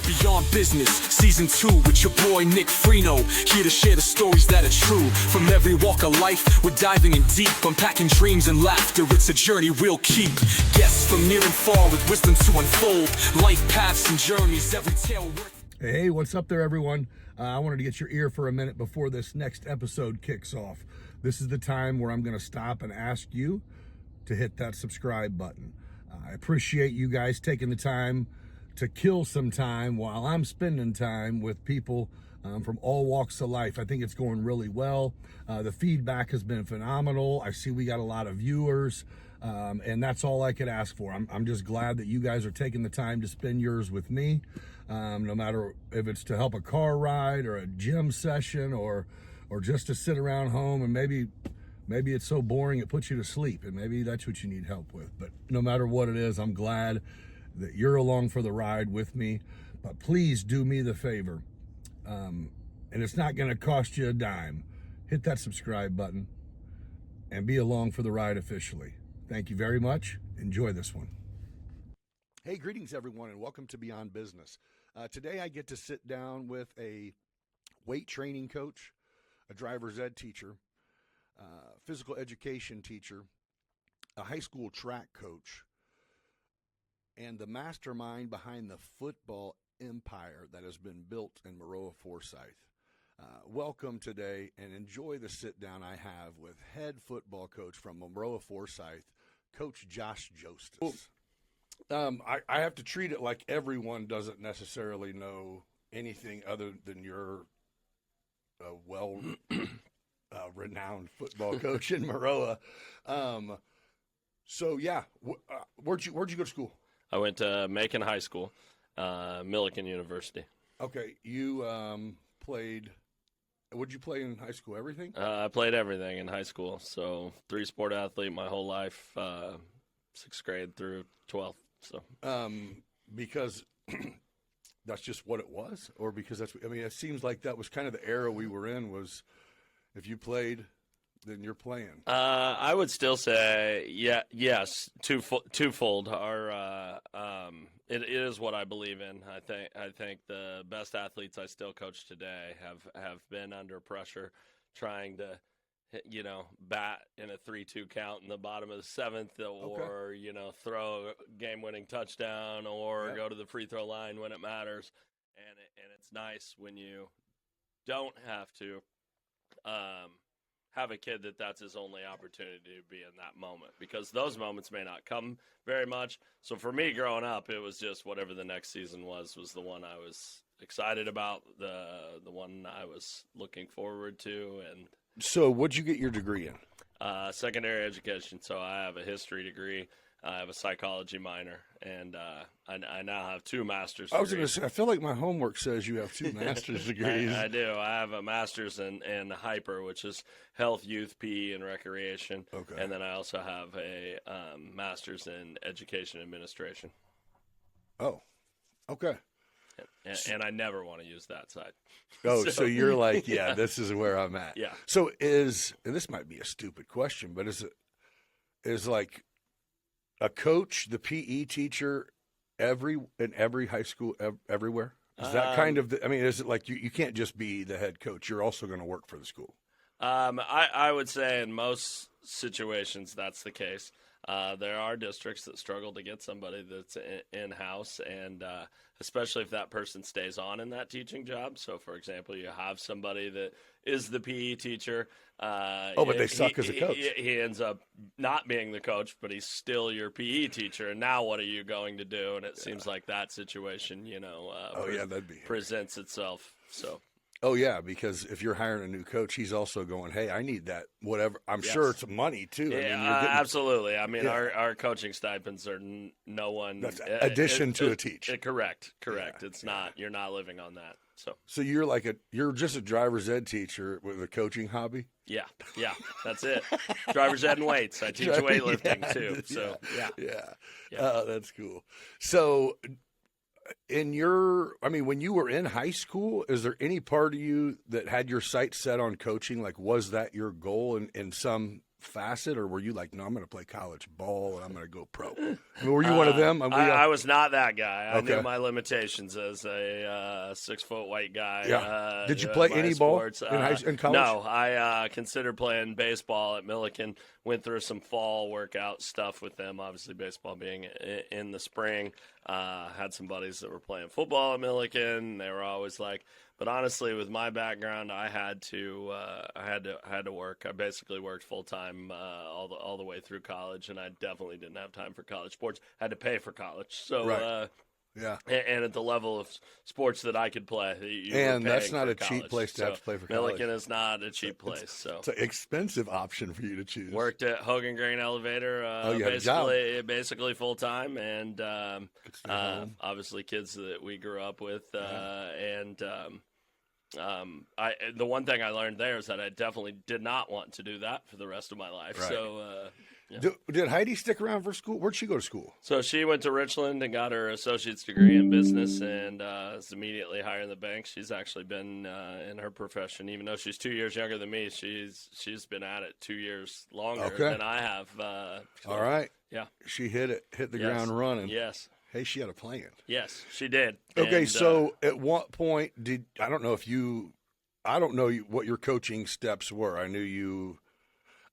Beyond Business, Season 2 with your boy Nick Fro. Here to share the stories that are true. From every walk of life, we're diving in deep, unpacking dreams and laughter. It's a journey we'll keep. Guests from near and far with wisdom to unfold. Life paths and journeys, every tale worth. Hey, what's up there, everyone? I wanted to get your ear for a minute before this next episode kicks off. This is the time where I'm going to stop and ask you to hit that subscribe button. I appreciate you guys taking the time to kill some time while I'm spending time with people from all walks of life. I think it's going really well. The feedback has been phenomenal. I see we got a lot of viewers, and that's all I could ask for. I'm just glad that you guys are taking the time to spend yours with me, no matter if it's to help a car ride or a gym session or just to sit around home and maybe it's so boring it puts you to sleep, and maybe that's what you need help with. But no matter what it is, I'm glad that you're along for the ride with me. But please do me the favor, and it's not going to cost you a dime. Hit that subscribe button and be along for the ride officially. Thank you very much. Enjoy this one. Hey, greetings everyone, and welcome to Beyond Business. Today I get to sit down with a weight training coach, a driver's ed teacher, physical education teacher, a high school track coach, and the mastermind behind the football empire that has been built in Maroa-Forsyth. Welcome today, and enjoy the sit down I have with head football coach from Maroa-Forsyth, Coach Josh Jostes. I have to treat it like everyone doesn't necessarily know anything other than you're a renowned football coach in Maroa. Where'd you go to school? I went to Macon High School, Millikan University. Okay, you played. What'd you play in high school? Everything? I played everything in high school. So 3-sport athlete my whole life, 6th grade through 12th. So because that's just what it was, or because it seems like that was kind of the era we were in. Was if you played, then you're playing. I would still say, yes, twofold. It is what I believe in. I think the best athletes I still coach today have been under pressure, trying to, bat in a 3-2 count in the bottom of the 7th, or throw a game-winning touchdown, or go to the free throw line when it matters. And it's nice when you don't have to have a kid that's his only opportunity to be in that moment, because those moments may not come very much. So for me growing up, it was just whatever the next season was the one I was excited about, the one I was looking forward to. And so what'd you get your degree in? Secondary education. So I have a history degree. I have a psychology minor, and I now have 2 master's degrees. I was going to say, I feel like my homework says you have 2 master's degrees. I do. I have a master's in HYPER, which is health, youth, PE, and recreation. Okay. And then I also have a master's in education administration. Oh, okay. And I never want to use that side. Oh, so you're like, this is where I'm at. Yeah. So and this might be a stupid question, but is like a coach, the PE teacher, in every high school everywhere? Is that kind of is it like you can't just be the head coach? You're also going to work for the school. I would say in most situations that's the case. There are districts that struggle to get somebody that's in-house, and especially if that person stays on in that teaching job. So, for example, you have somebody that is the PE teacher. But they suck as a coach. He ends up not being the coach, but he's still your PE teacher. And now what are you going to do? And it seems like that situation, presents itself. So. Oh, yeah, because if you're hiring a new coach, he's also going, hey, I need that, whatever. I'm sure it's money, too. Absolutely. Our coaching stipends are no one. That's addition to a teach. Correct. Yeah, it's not. You're not living on that. So you're just a driver's ed teacher with a coaching hobby? Yeah, that's it. Driver's ed and weights. I teach weightlifting, too. So, yeah. Oh, that's cool. So when you were in high school, is there any part of you that had your sights set on coaching? Like, was that your goal in some facet, or were you like, no, I'm going to play college ball and I'm going to go pro? I mean, were you one of them? I was not that guy. I Okay. knew my limitations as a 6-foot white guy. Yeah. Did you play any sports. ball in college? No, I considered playing baseball at Milliken. Went through some fall workout stuff with them, obviously baseball being in the spring. Had some buddies that were playing football at Milliken. They were always like, but honestly, with my background, I had to work. I basically worked full time all the way through college, and I definitely didn't have time for college sports. Had to pay for college, so Right. Yeah. And at the level of sports that I could play, And that's not a cheap place to have to play for college. Milliken is not a cheap place. So it's an expensive option for you to choose. Worked at Hogan Grain Elevator, you had a job. basically full time, and obviously kids that we grew up with, and the one thing I learned there is that I definitely did not want to do that for the rest of my life. Right. So. Yeah. Did Heidi stick around for school? Where'd she go to school? So she went to Richland and got her associate's degree in business, and is immediately hired in the bank. She's actually been in her profession, even though she's 2 years younger than me. She's been at it 2 years longer than I have. All right. Yeah. She hit the ground running. Yes. Hey, she had a plan. Yes, she did. Okay, and, so at what point I don't know what your coaching steps were.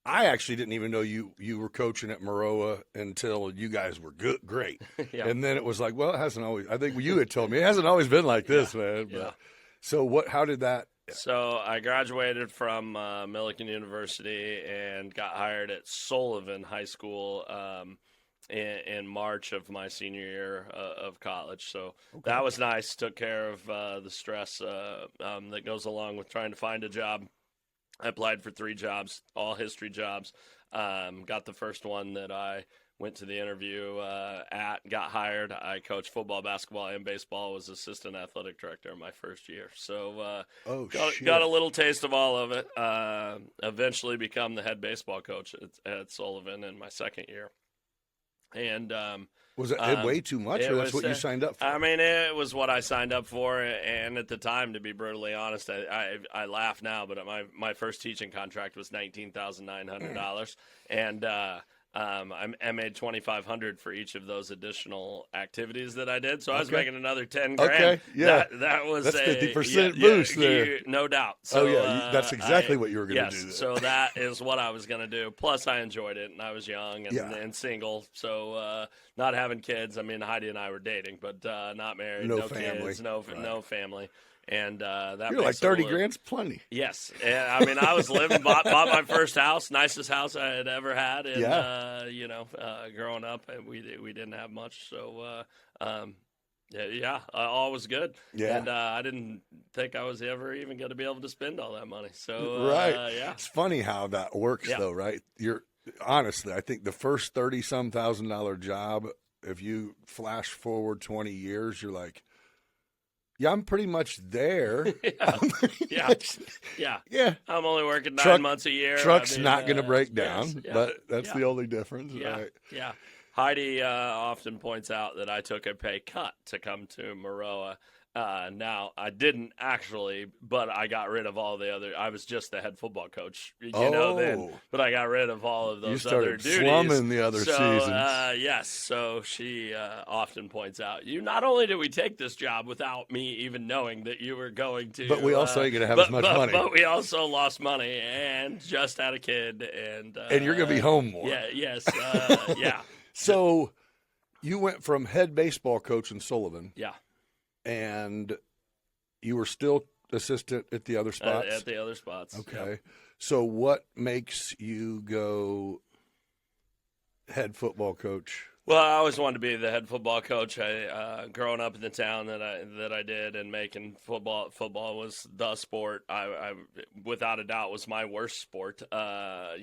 I actually didn't even know you were coaching at Maroa until you guys were great. Yeah. And then it was like, well, it hasn't always, I think you had told me, it hasn't always been like this, man. But, yeah. So how did that? So I graduated from Milliken University and got hired at Sullivan High School in March of my senior year of college. So that was nice. Took care of the stress that goes along with trying to find a job. I applied for 3 jobs, all history jobs. Got the first one that I went to the interview got hired. I coached football, basketball, and baseball. Was assistant athletic director in my first year. So got a little taste of all of it. Eventually become the head baseball coach at Sullivan in my second year. And was it way too much, or that's what you signed up for? I mean, it was what I signed up for, and at the time, to be brutally honest, I laugh now, but my first teaching contract was $19,900, and I made $2,500 for each of those additional activities that I did, so I was making another $10,000. Okay, yeah, that was that's 50% yeah, boost there, no doubt. So, that's exactly what you were going to do. So that is what I was going to do. Plus, I enjoyed it, and I was young and single, so not having kids. I mean, Heidi and I were dating, but not married, no family. kids, no family. And that you're like 30 grand's plenty. Yes, and I mean I was bought my first house, nicest house I had ever had, and growing up we didn't have much, so all was good. Yeah, and I didn't think I was ever even going to be able to spend all that money. So right, it's funny how that works though, right? Honestly, I think the first $30-some thousand job, if you flash forward 20 years, you're like, yeah, I'm pretty much there. Yeah. I'm only working 9 months a year. Truck's not going to break down, yes, but that's the only difference, right? Yeah. Heidi often points out that I took a pay cut to come to Maroa. Now, I didn't actually, but I got rid of all the other. I was just the head football coach, then. But I got rid of all of those other duties. You started slumming the other seasons. Yes. So she often points out, not only did we take this job without me even knowing that you were going to, but we also ain't going to have as much money. But we also lost money and just had a kid, and you're going to be home more. Yeah. Yes. Yeah. So you went from head baseball coach in Sullivan. Yeah. And you were still assistant at the other spots? At the other spots. Okay. Yep. So what makes you go head football coach? Well, I always wanted to be the head football coach. Growing up in the town that I did, and making football was the sport. I without a doubt was my worst sport. I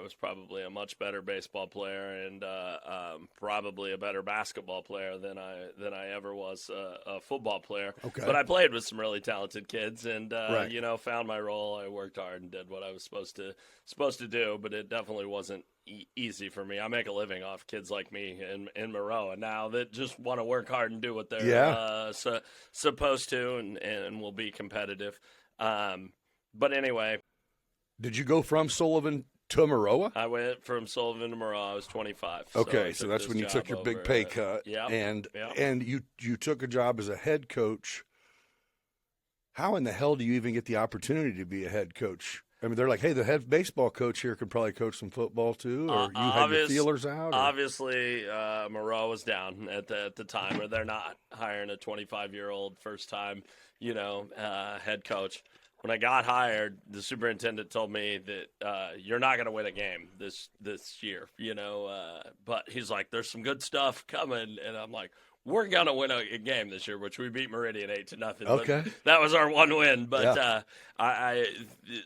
was probably a much better baseball player and probably a better basketball player than I ever was a football player. Okay. But I played with some really talented kids, and right. Found my role. I worked hard and did what I was supposed to do. But it definitely wasn't easy for me. I make a living off kids like me in Maroa now that just want to work hard and do what they're supposed to and will be competitive. But anyway. Did you go from Sullivan to Maroa? I went from Sullivan to Maroa. I was 25. Okay, I so took that's this when you took job your big over, pay cut. Yep. And you took a job as a head coach. How in the hell do you even get the opportunity to be a head coach? I mean, they're like, hey, the head baseball coach here could probably coach some football too, or you had your feelers out? Or? Obviously, Maroa was down at the time, or they're not hiring a 25-year-old first-time, head coach. When I got hired, the superintendent told me that you're not going to win a game this year, but he's like, there's some good stuff coming, and I'm like, we're going to win a game this year, which we beat Meridian 8-0. Okay. But that was our one win. But yeah. I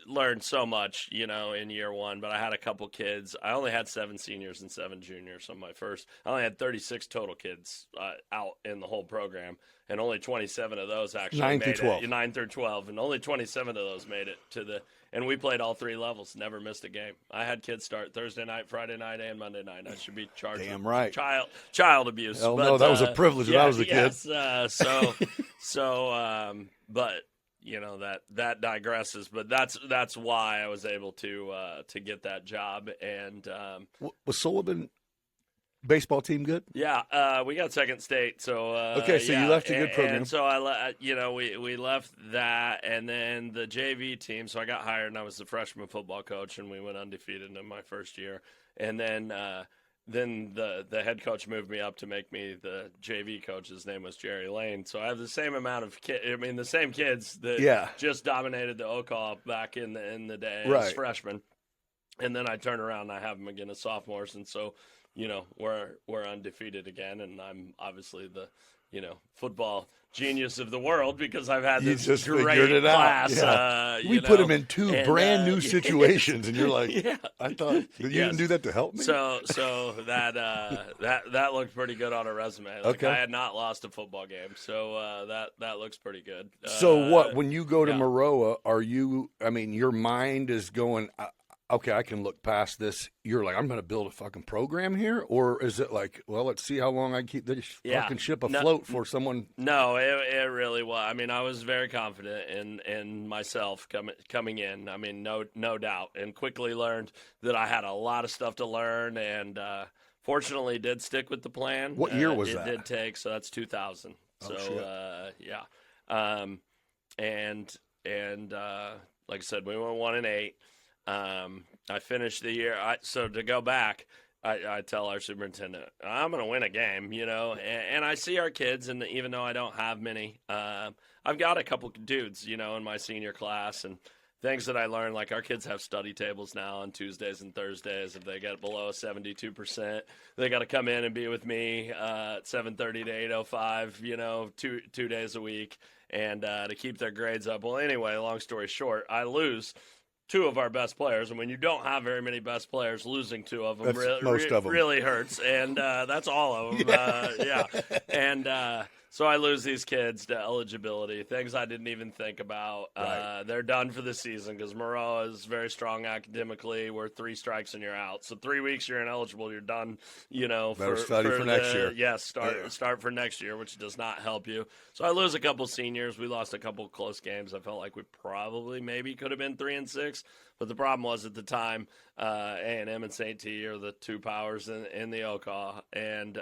learned so much, in year one. But I had a couple kids. I only had 7 seniors and 7 juniors on my first. I only had 36 total kids out in the whole program. And only 27 of those actually made it. 9 through 12. And only 27 of those made it to the – and we played all 3 levels, never missed a game. I had kids start Thursday night, Friday night, and Monday night. I should be charged Damn with right. child abuse. Hell no, that was a privilege when I was a kid. Yes, but that digresses. But that's why I was able to get that job. And was Sullivan baseball team good? Yeah, we got second state. So okay, so you left a good program. And so we left that, and then the JV team. So I got hired, and I was the freshman football coach, and we went undefeated in my first year. And then the head coach moved me up to make me the JV coach. His name was Jerry Lane. So I have the same amount of the same kids that just dominated the OCAW back in the day as freshmen. And then I turn around and I have them again as sophomores, and so. We're undefeated again, and I'm obviously the, football genius of the world because I've had this great class. Yeah. We put them in 2 brand new situations, and you're like, I thought you didn't do that to help me. So that looked pretty good on a resume. Like, I had not lost a football game, so that looks pretty good. So what? When you go to Maroa, are you? I mean, your mind is going. Okay, I can look past this. You're like, I'm going to build a fucking program here? Or is it like, well, let's see how long I keep this fucking ship afloat for someone? No, it really was. I mean, I was very confident in myself coming in. I mean, no doubt. And quickly learned that I had a lot of stuff to learn, and fortunately did stick with the plan. What year was that? It did take, so that's 2000. Oh, so, yeah. And like I said, we went 1-8. I finished the year. So to go back, I tell our superintendent, I'm going to win a game, and I see our kids, and even though I don't have many, I've got a couple dudes, in my senior class, and things that I learned, like our kids have study tables now on Tuesdays and Thursdays. If they get below 72%, they got to come in and be with me at 7:30 to 8:05, 2 days a week, and to keep their grades up. Well, anyway, long story short, I lose 2 of our best players, and when you don't have very many best players, losing 2 of them really hurts, and that's all of them. And so I lose these kids to eligibility, things I didn't even think about. They're done for the season because Maroa is very strong academically. We're 3 strikes and you're out. So 3 weeks you're ineligible, you're done. Better study for next year. Yes, start for next year, which does not help you. So I lose a couple seniors. We lost a couple close games. I felt like we probably maybe could have been 3-6. But the problem was at the time, A&M and St. T are the 2 powers in the OCAW, and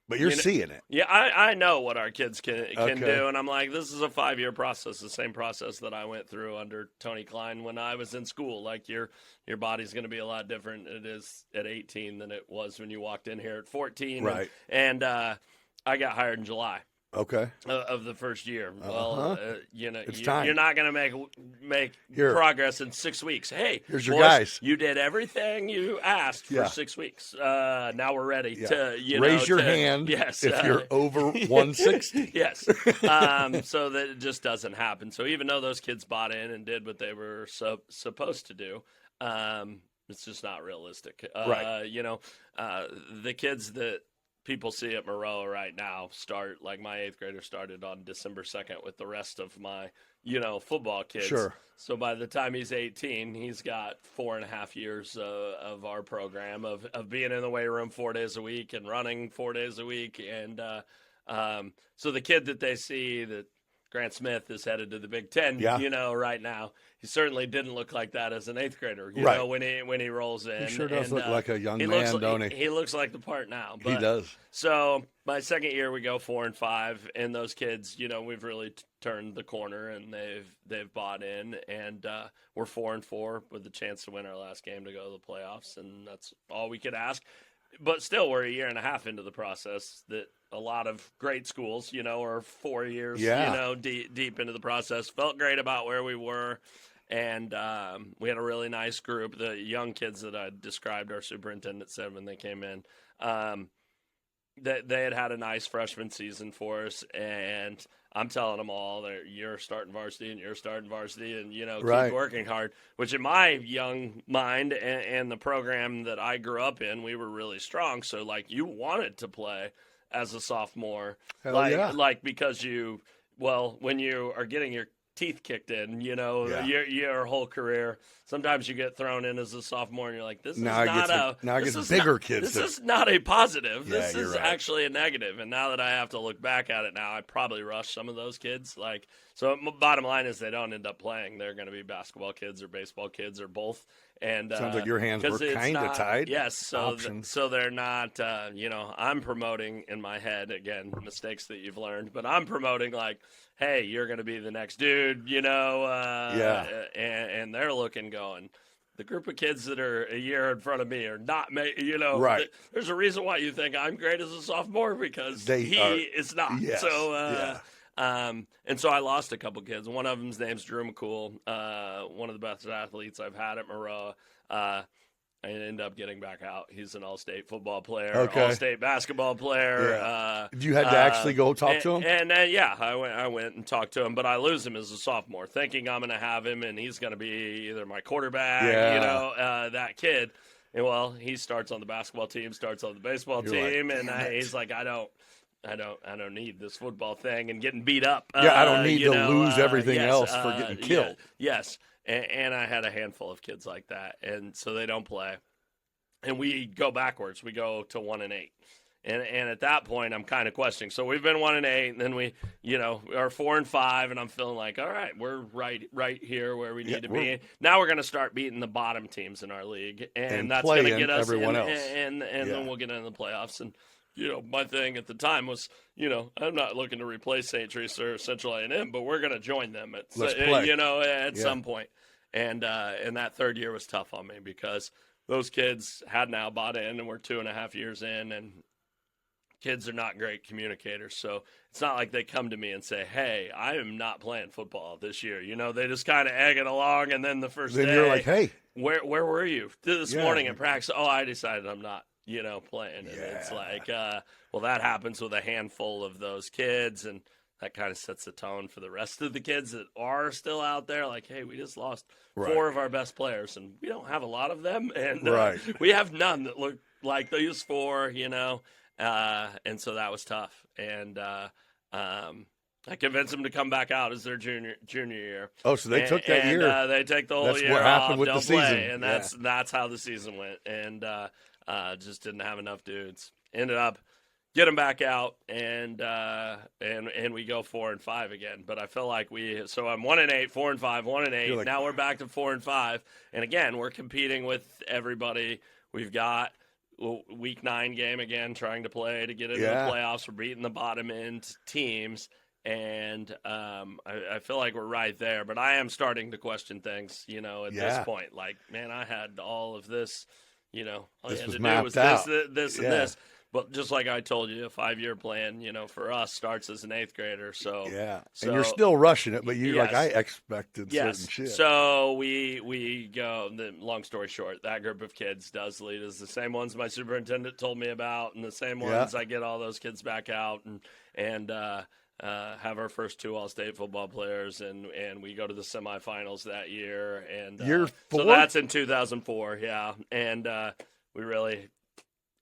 but you're seeing it. Yeah, I know what our kids can do, and I'm like, this is a 5-year process, the same process that I went through under Tony Klein when I was in school. Like, your body's going to be a lot different it is at 18 than it was when you walked in here at 14. Right. And I got hired in July. Okay. Of the first year. Well, time. You're not going to make progress in 6 weeks. Hey, here's your boys, guys. You did everything you asked for 6 weeks. Now we're ready to raise your hand. Yes, if you're over 160. Yes. So that it just doesn't happen. So even though those kids bought in and did what they were supposed to do, it's just not realistic. Right. The kids that people see at Maroa right now start, like my 8th grader started on December 2nd with the rest of my, football kids. Sure. So by the time he's 18, he's got 4.5 years of our program of being in the weight room 4 days a week and running 4 days a week. And so the kid that they see that Grant Smith is headed to the Big Ten, Yeah. right now. He certainly didn't look like that as an 8th grader, Right. when he rolls in. He sure does look like a young he man, looks, don't he? He looks like the part now. He does. So my second year, we go 4-5, and those kids, we've really turned the corner, and they've bought in, and we're 4-4 with the chance to win our last game to go to the playoffs, and that's all we could ask. But still, we're a year and a half into the process that a lot of great schools, are 4 years, deep into the process. Felt great about where we were, and we had a really nice group. The young kids that I described, our superintendent said when they came in, that they had a nice freshman season for us, and I'm telling them all that you're starting varsity and you're starting varsity, and Right. keep working hard. Which in my young mind and the program that I grew up in, we were really strong. So like you wanted to play as a sophomore, Hell yeah. like because when you are getting your teeth kicked in, Yeah. your whole career. Sometimes you get thrown in as a sophomore, and you're like, "This is Now it gets bigger kids. This is not a positive. Yeah, This you're is right. actually a negative." And now that I have to look back at it now, I probably rushed some of those kids. So bottom line is they don't end up playing. They're going to be basketball kids or baseball kids or both. And Sounds like your hands were kind of tied. Yes, so Options. they're not. I'm promoting in my head again mistakes that you've learned, but I'm promoting like, hey, you're going to be the next dude, Yeah. And they're looking, going, the group of kids that are a year in front of me are not, Right. There's a reason why you think I'm great as a sophomore because he is not. Yes. So, Yeah. and so I lost a couple kids. One of them's name's Drew McCool, one of the best athletes I've had at Maroa. I ended up getting back out. He's an all-state football player, Okay. all-state basketball player. Yeah. You had to actually go talk to him? And I went and talked to him, but I lose him as a sophomore, thinking I'm going to have him and he's going to be either my quarterback, that kid. And well, he starts on the basketball team, starts on the baseball team, like, and he's like, I don't need this football thing and getting beat up. Yeah, I don't need to lose everything else for getting killed. Yes. And I had a handful of kids like that, and so they don't play. And we go backwards. We go to 1-8. And at that point, I'm kind of questioning. So we've been 1-8, and then we, are 4-5, and I'm feeling like, all right, we're right here where we need to be. Now we're going to start beating the bottom teams in our league, and that's going to get us everyone else. And then we'll get into the playoffs. And my thing at the time was, I'm not looking to replace St. Teresa or Central A&M, but we're going to join them at some point. And that third year was tough on me because those kids had now bought in, and we're 2.5 years in, and kids are not great communicators. So it's not like they come to me and say, hey, I am not playing football this year. They just kind of egg it along, and then the first day, you're like, hey, where were you this morning in practice? Oh, I decided I'm not. Playing. And it's like, well, that happens with a handful of those kids, and that kind of sets the tone for the rest of the kids that are still out there. Like, hey, we just lost 4 of our best players, and we don't have a lot of them, and we have none that look like these 4, and so that was tough. And I convinced them to come back out as their junior year. Oh, so they took that year. They take the whole year what happened off, with don't the season. play, and that's how the season went. And just didn't have enough dudes. Ended up get them back out, and we go 4-5 again. But I feel like so I'm 1-8, 4-5, 1-8. Like, now we're back to 4-5, and again we're competing with everybody. We've got week 9 game again, trying to play to get into the playoffs. We're beating the bottom end teams. And I feel like we're right there, but I am starting to question things, at this point. Like, man, I had all of this, all this you had was to mapped do was out. this, and this. But just like I told you, a 5-year plan, for us starts as an 8th grader. So and you're still rushing it, but yes. I expected certain shit. So we go. Long story short, that group of kids does lead us. The same ones my superintendent told me about, and the same ones I get all those kids back out and have our first 2 all-state football players, and we go to the semifinals that year. And Year 4? So that's in 2004, and we really.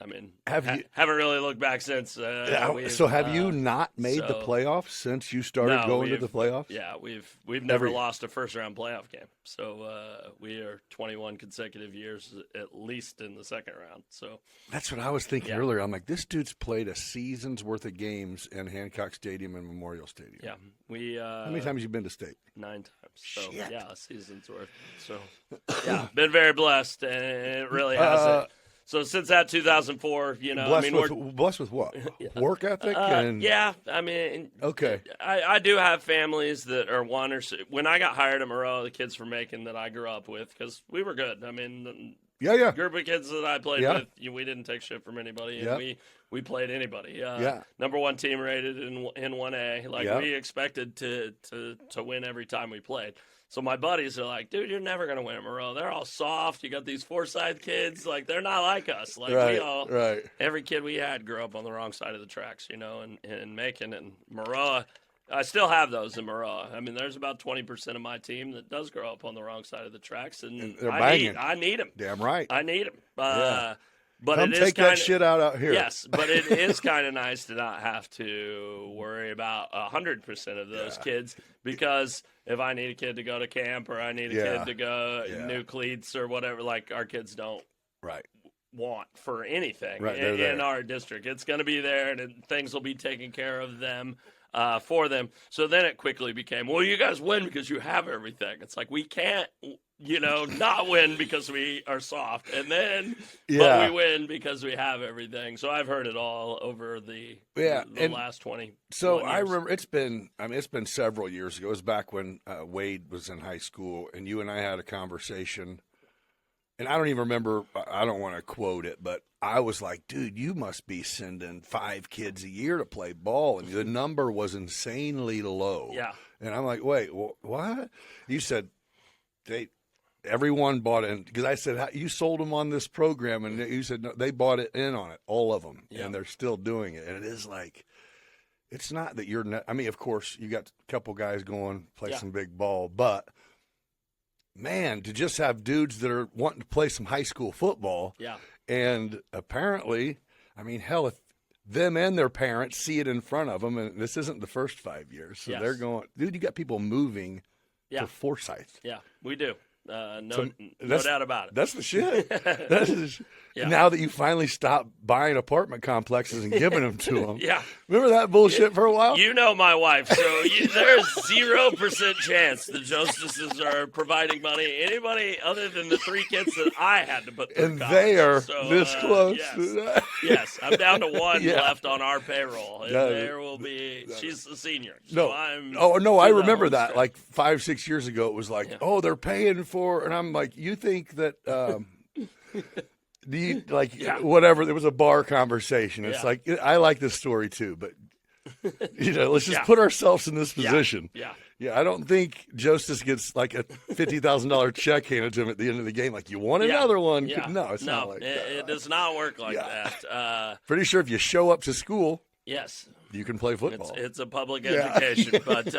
I mean, haven't really looked back since. So have you not made the playoffs since you started going to the playoffs? Yeah, we've never lost a first-round playoff game. So we are 21 consecutive years at least in the second round. So that's what I was thinking earlier. I'm like, this dude's played a season's worth of games in Hancock Stadium and Memorial Stadium. Yeah, how many times have you been to state? 9 times. So Shit. yeah, a season's worth. So yeah, been very blessed, and it really has. So since that 2004, blessed with what? Work ethic and I mean, okay. I do have families that are wonders. When I got hired at Maroa, the kids from Macon that I grew up with, because we were good. I mean, group of kids that I played with, we didn't take shit from anybody, and we played anybody. Number one team rated in 1A. Like we expected to win every time we played. So my buddies are like, dude, you're never going to win at Maroa. They're all soft. You got these Forsyth kids. Like, they're not like us. Like, every kid we had grew up on the wrong side of the tracks, and Macon and Maroa. I still have those in Maroa. I mean, there's about 20% of my team that does grow up on the wrong side of the tracks, and I need them. Damn right. I need them. But come take that shit out here. Yes, but it is kind of nice to not have to worry about 100% of those kids, because if I need a kid to go to camp or I need a kid to go new cleats or whatever, like our kids don't want for anything in our district. It's going to be there, and things will be taken care of them. For them. So then it quickly became, well, you guys win because you have everything. It's like, we can't, not win because we are soft. And then, but we win because we have everything. So I've heard it all over the last 20. So years. I remember it's been several years ago. It was back when Wade was in high school, and you and I had a conversation. And I don't even remember, I don't want to quote it, but I was like, dude, you must be sending 5 kids a year to play ball. And the number was insanely low. Yeah. And I'm like, wait, what? You said everyone bought in. Because I said, you sold them on this program. And you said, no, they bought it in on it, all of them. Yeah. And they're still doing it. And it is like, it's not that you're not. I mean, of course, you got a couple guys going, play some big ball. But man, to just have dudes that are wanting to play some high school football. Yeah. And apparently, I mean, hell, if them and their parents see it in front of them, and this isn't the first 5 years, so they're going, dude, you got people moving to Forsyth. Yeah, we do. No doubt about it. That's the shit. Now that you finally stopped buying apartment complexes and giving them to them. Remember that bullshit for a while? You know my wife, so there's 0% chance the Jostes's are providing money. Anybody other than the 3 kids that I had to put through and college. They are this close. Yes, I'm down to 1 left on our payroll. And there will be, she's a senior. So I remember that. Like 5-6 years ago, it was like, they're paying for, and I'm like, you think that whatever, there was a bar conversation. It's like, I like this story too, but let's just put ourselves in this position. I don't think Jostes gets like a $50,000 check handed to him at the end of the game. Like, you want another one? No, it's not like that. It does not work like that. Pretty sure if you show up to school, you can play football. It's a public education. But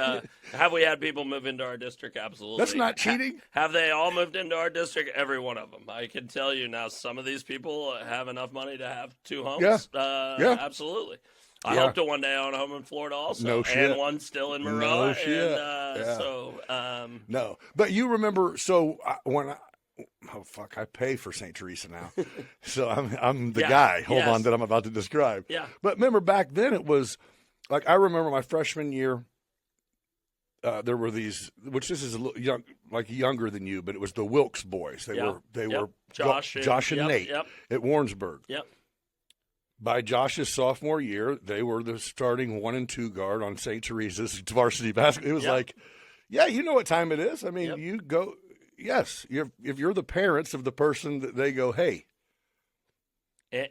have we had people move into our district? Absolutely. That's not cheating. Have they all moved into our district? Every one of them. I can tell you now, some of these people have enough money to have 2 homes. Absolutely. I hope to one day own a home in Florida also. No shit. And one still in Maroa. No shit. No. But you remember, I pay for St. Teresa now. So I'm the guy, hold on, that I'm about to describe. Yeah. But remember back then it was, like, I remember my freshman year, there were these, which this is a little young, like younger than you, but it was the Wilkes boys. They were Josh and Nate at Warrensburg. Yep. By Josh's sophomore year, they were the starting 1 and 2 guard on St. Teresa's varsity basketball. It was like, you know what time it is. I mean, you go. Yes, if you're the parents of the person that they go, hey,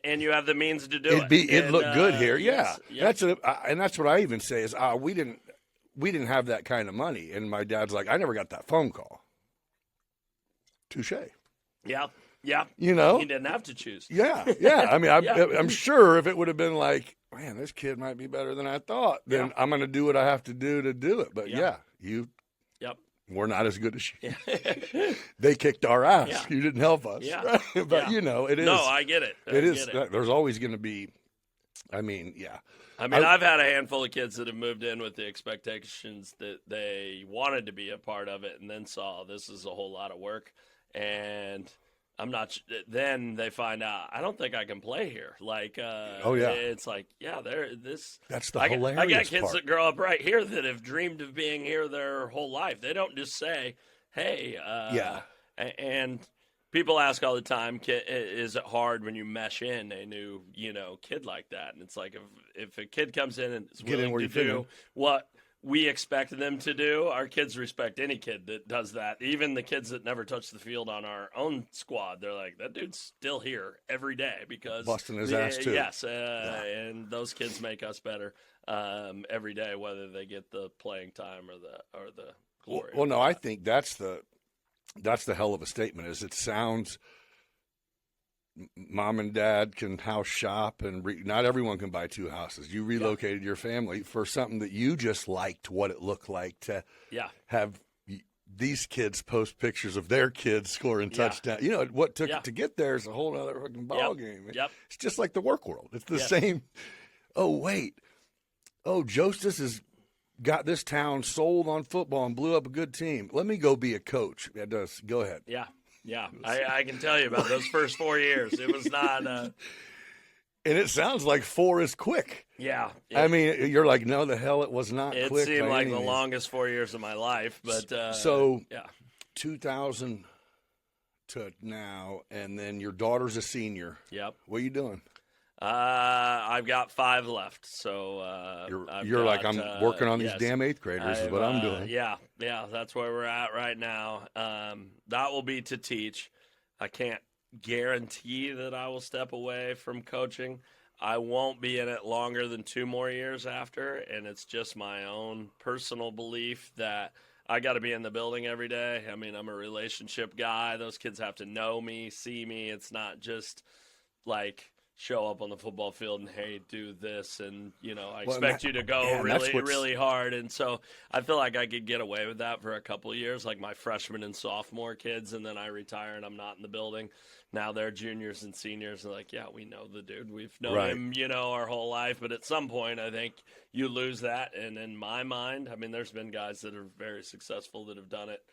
and you have the means to do it. It looked good here. Yes. That's what I even say is we didn't have that kind of money, and my dad's like, I never got that phone call. Touche. Yeah. He didn't have to choose. Yeah. I mean, I'm sure if it would have been like, man, this kid might be better than I thought, then I'm going to do what I have to do it. But we're not as good as you. Yeah. They kicked our ass. Yeah. You didn't help us. Yeah. But, Yeah. it is. No, I get it. It is. There's always going to be, yeah. I've had a handful of kids that have moved in with the expectations that they wanted to be a part of it and then saw this is a whole lot of work. And I'm not. Then they find out I don't think I can play here. Like, it's like, yeah, That's the I hilarious got kids part. that grow up right here that have dreamed of being here their whole life. They don't just say, "Hey," And people ask all the time, "Is it hard when you mesh in a new, kid like that?" And it's like if a kid comes in and is willing to do what we expect them to do, our kids respect any kid that does that. Even the kids that never touch the field on our own squad, they're like, that dude's still here every day because busting his ass too. Yes, and those kids make us better every day, whether they get the playing time or the glory. Well, no, I think that's the hell of a statement. Is it sounds. Mom and dad can house shop, and not everyone can buy two houses. You relocated your family for something that you just liked what it looked like to have these kids post pictures of their kids scoring touchdowns. What took it to get there is a whole other fucking ball game. Yep. It's just like the work world. It's the same. Oh, wait. Oh, Jostes has got this town sold on football and blew up a good team. Let me go be a coach. It does. Go ahead. Yeah. Yeah, I can tell you about those first 4 years. It was not. And it sounds like 4 is quick. Yeah. I mean, you're like, no, the hell, it was not quick. It seemed like the longest 4 years of my life. But 2000 to now, and then your daughter's a senior. Yep. What are you doing? I've got 5 left, so you're like, I'm working on these damn 8th graders is what I'm doing. Yeah, that's where we're at right now. That will be to teach. I can't guarantee that I will step away from coaching. I won't be in it longer than 2 more years after, and it's just my own personal belief that I got to be in the building every day. I mean, I'm a relationship guy. Those kids have to know me, see me. It's not just like show up on the football field and, hey, do this, and, I expect you to go really hard. And so I feel like I could get away with that for a couple of years, like my freshman and sophomore kids, and then I retire and I'm not in the building. Now they're juniors and seniors, and like, yeah, we know the dude. We've known him, our whole life. But at some point, I think you lose that. And in my mind, I mean, there's been guys that are very successful that have done it,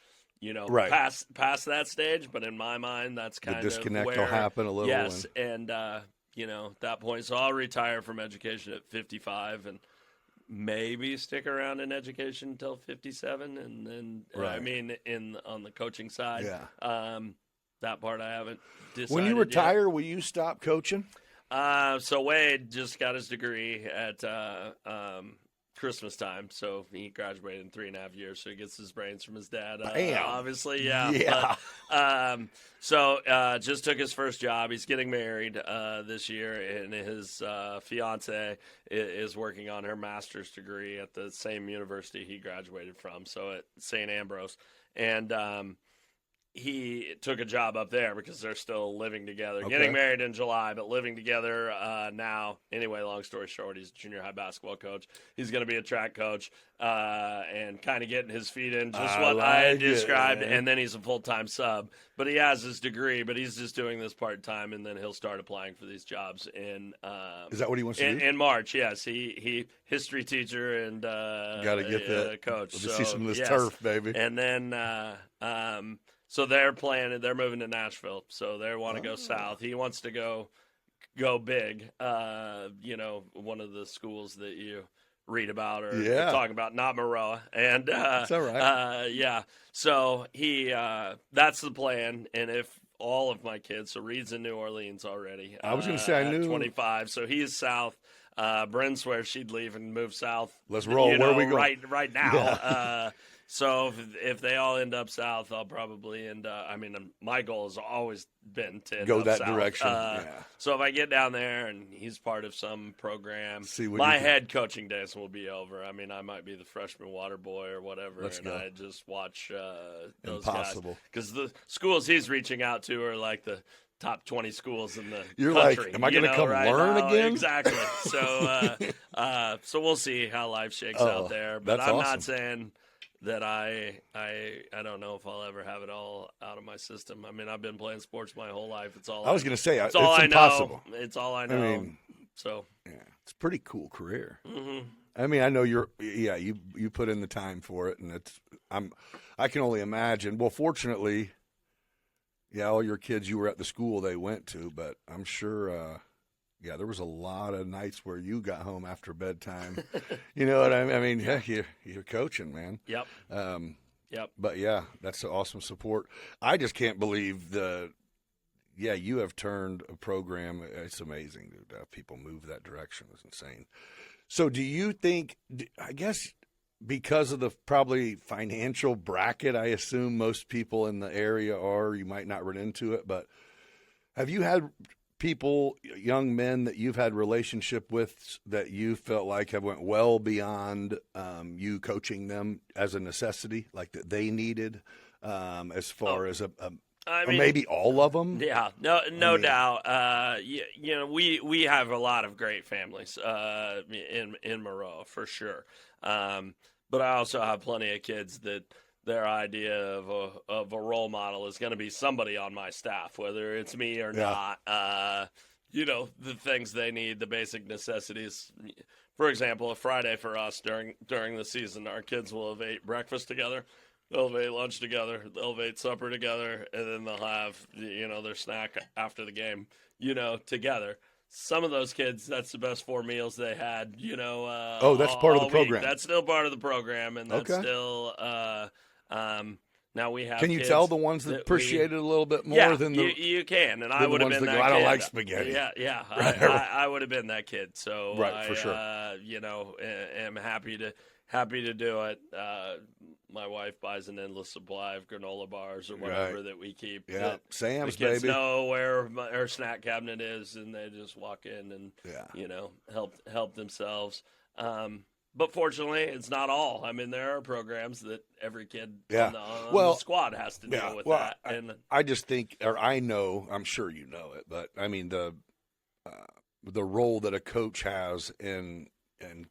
past that stage. But in my mind, that's kind of the disconnect where, will happen a little. Yes, and that point. So I'll retire from education at 55 and maybe stick around in education until 57. And then, on the coaching side, that part I haven't decided. When you retire, will you stop coaching? So Wade just got his degree at Christmas time, so he graduated in 3.5 years, so he gets his brains from his dad. Obviously, yeah. But, just took his first job. He's getting married this year, and his fiance is working on her master's degree at the same university he graduated from, so at St. Ambrose. And he took a job up there because they're still living together. Okay. Getting married in July, but living together now. Anyway, long story short, he's a junior high basketball coach. He's going to be a track coach and kind of getting his feet in, just what I had described. And then he's a full-time sub. But he has his degree, but he's just doing this part-time, and then he'll start applying for these jobs in is that what he wants to do? In March, yes. He history teacher and got to get that coach. Let's see some of this turf, baby. And then so they're moving to Nashville, so they want to go south. He wants to go big, one of the schools that you read about or talk about, not Maroa. And that's all right. So he that's the plan. And if all of my kids, so Reed's in New Orleans already. I was going to say I knew 25, so he's south. Bryn swears she'd leave and move south. Let's roll. Where are we going? Right now. Yeah. So if they all end up south, I'll probably end up. I mean, my goal has always been to go that south. direction. So if I get down there and he's part of some program, see what my head coaching days will be over. I mean, I might be the freshman water boy or whatever, I just watch those Impossible. guys. Because the schools he's reaching out to are like the top 20 schools in the You're country. Like, am I going to come learn again? Exactly. So, so we'll see how life shakes out there. But I'm not saying that I don't know if I'll ever have it all out of my system. I mean, I've been playing sports my whole life. It's all I was going to say, it's it's all I impossible. know. It's all I know. I mean, so yeah, it's a pretty cool career. mm-hmm. I mean, I know you put in the time for it, and I can only imagine. Well, fortunately, yeah, all your kids, you were at the school they went to, but I'm sure, there was a lot of nights where you got home after bedtime. You know what I mean? I mean, heck, you're coaching, man. Yep. Yep. But yeah, that's awesome support. I just can't believe you have turned a program. It's amazing to have people move that direction. It's insane. So do you think, I guess because of the probably financial bracket, I assume most people in the area are, you might not run into it, but have you had people, young men that you've had relationship with that you felt like have went well beyond you coaching them as a necessity, like that they needed as far as I mean, maybe all of them? Yeah, no doubt. We have a lot of great families in Maroa for sure. But I also have plenty of kids that their idea of a role model is going to be somebody on my staff, whether it's me or not. The things they need, the basic necessities. For example, a Friday for us during the season, our kids will have ate breakfast together. They'll have ate lunch together. They'll have ate supper together, and then they'll have their snack after the game. Together. Some of those kids, that's the best 4 meals they had. That's part of the program. That's still part of the program, and that's still. Now we have. Can you kids tell the ones that appreciate it a little bit more than the? You can, and I would have been that kid. I don't like spaghetti. Yeah. I would have been that kid. So right, for sure. Am happy to do it. My wife buys an endless supply of granola bars or whatever that we keep. Yeah, Sam's, the kids baby. know where our snack cabinet is, and they just walk in and help themselves. But fortunately, it's not all. I mean, there are programs that every kid on the squad has to deal with that. And I just think, or I know, I'm sure you know it, but I mean the role that a coach has in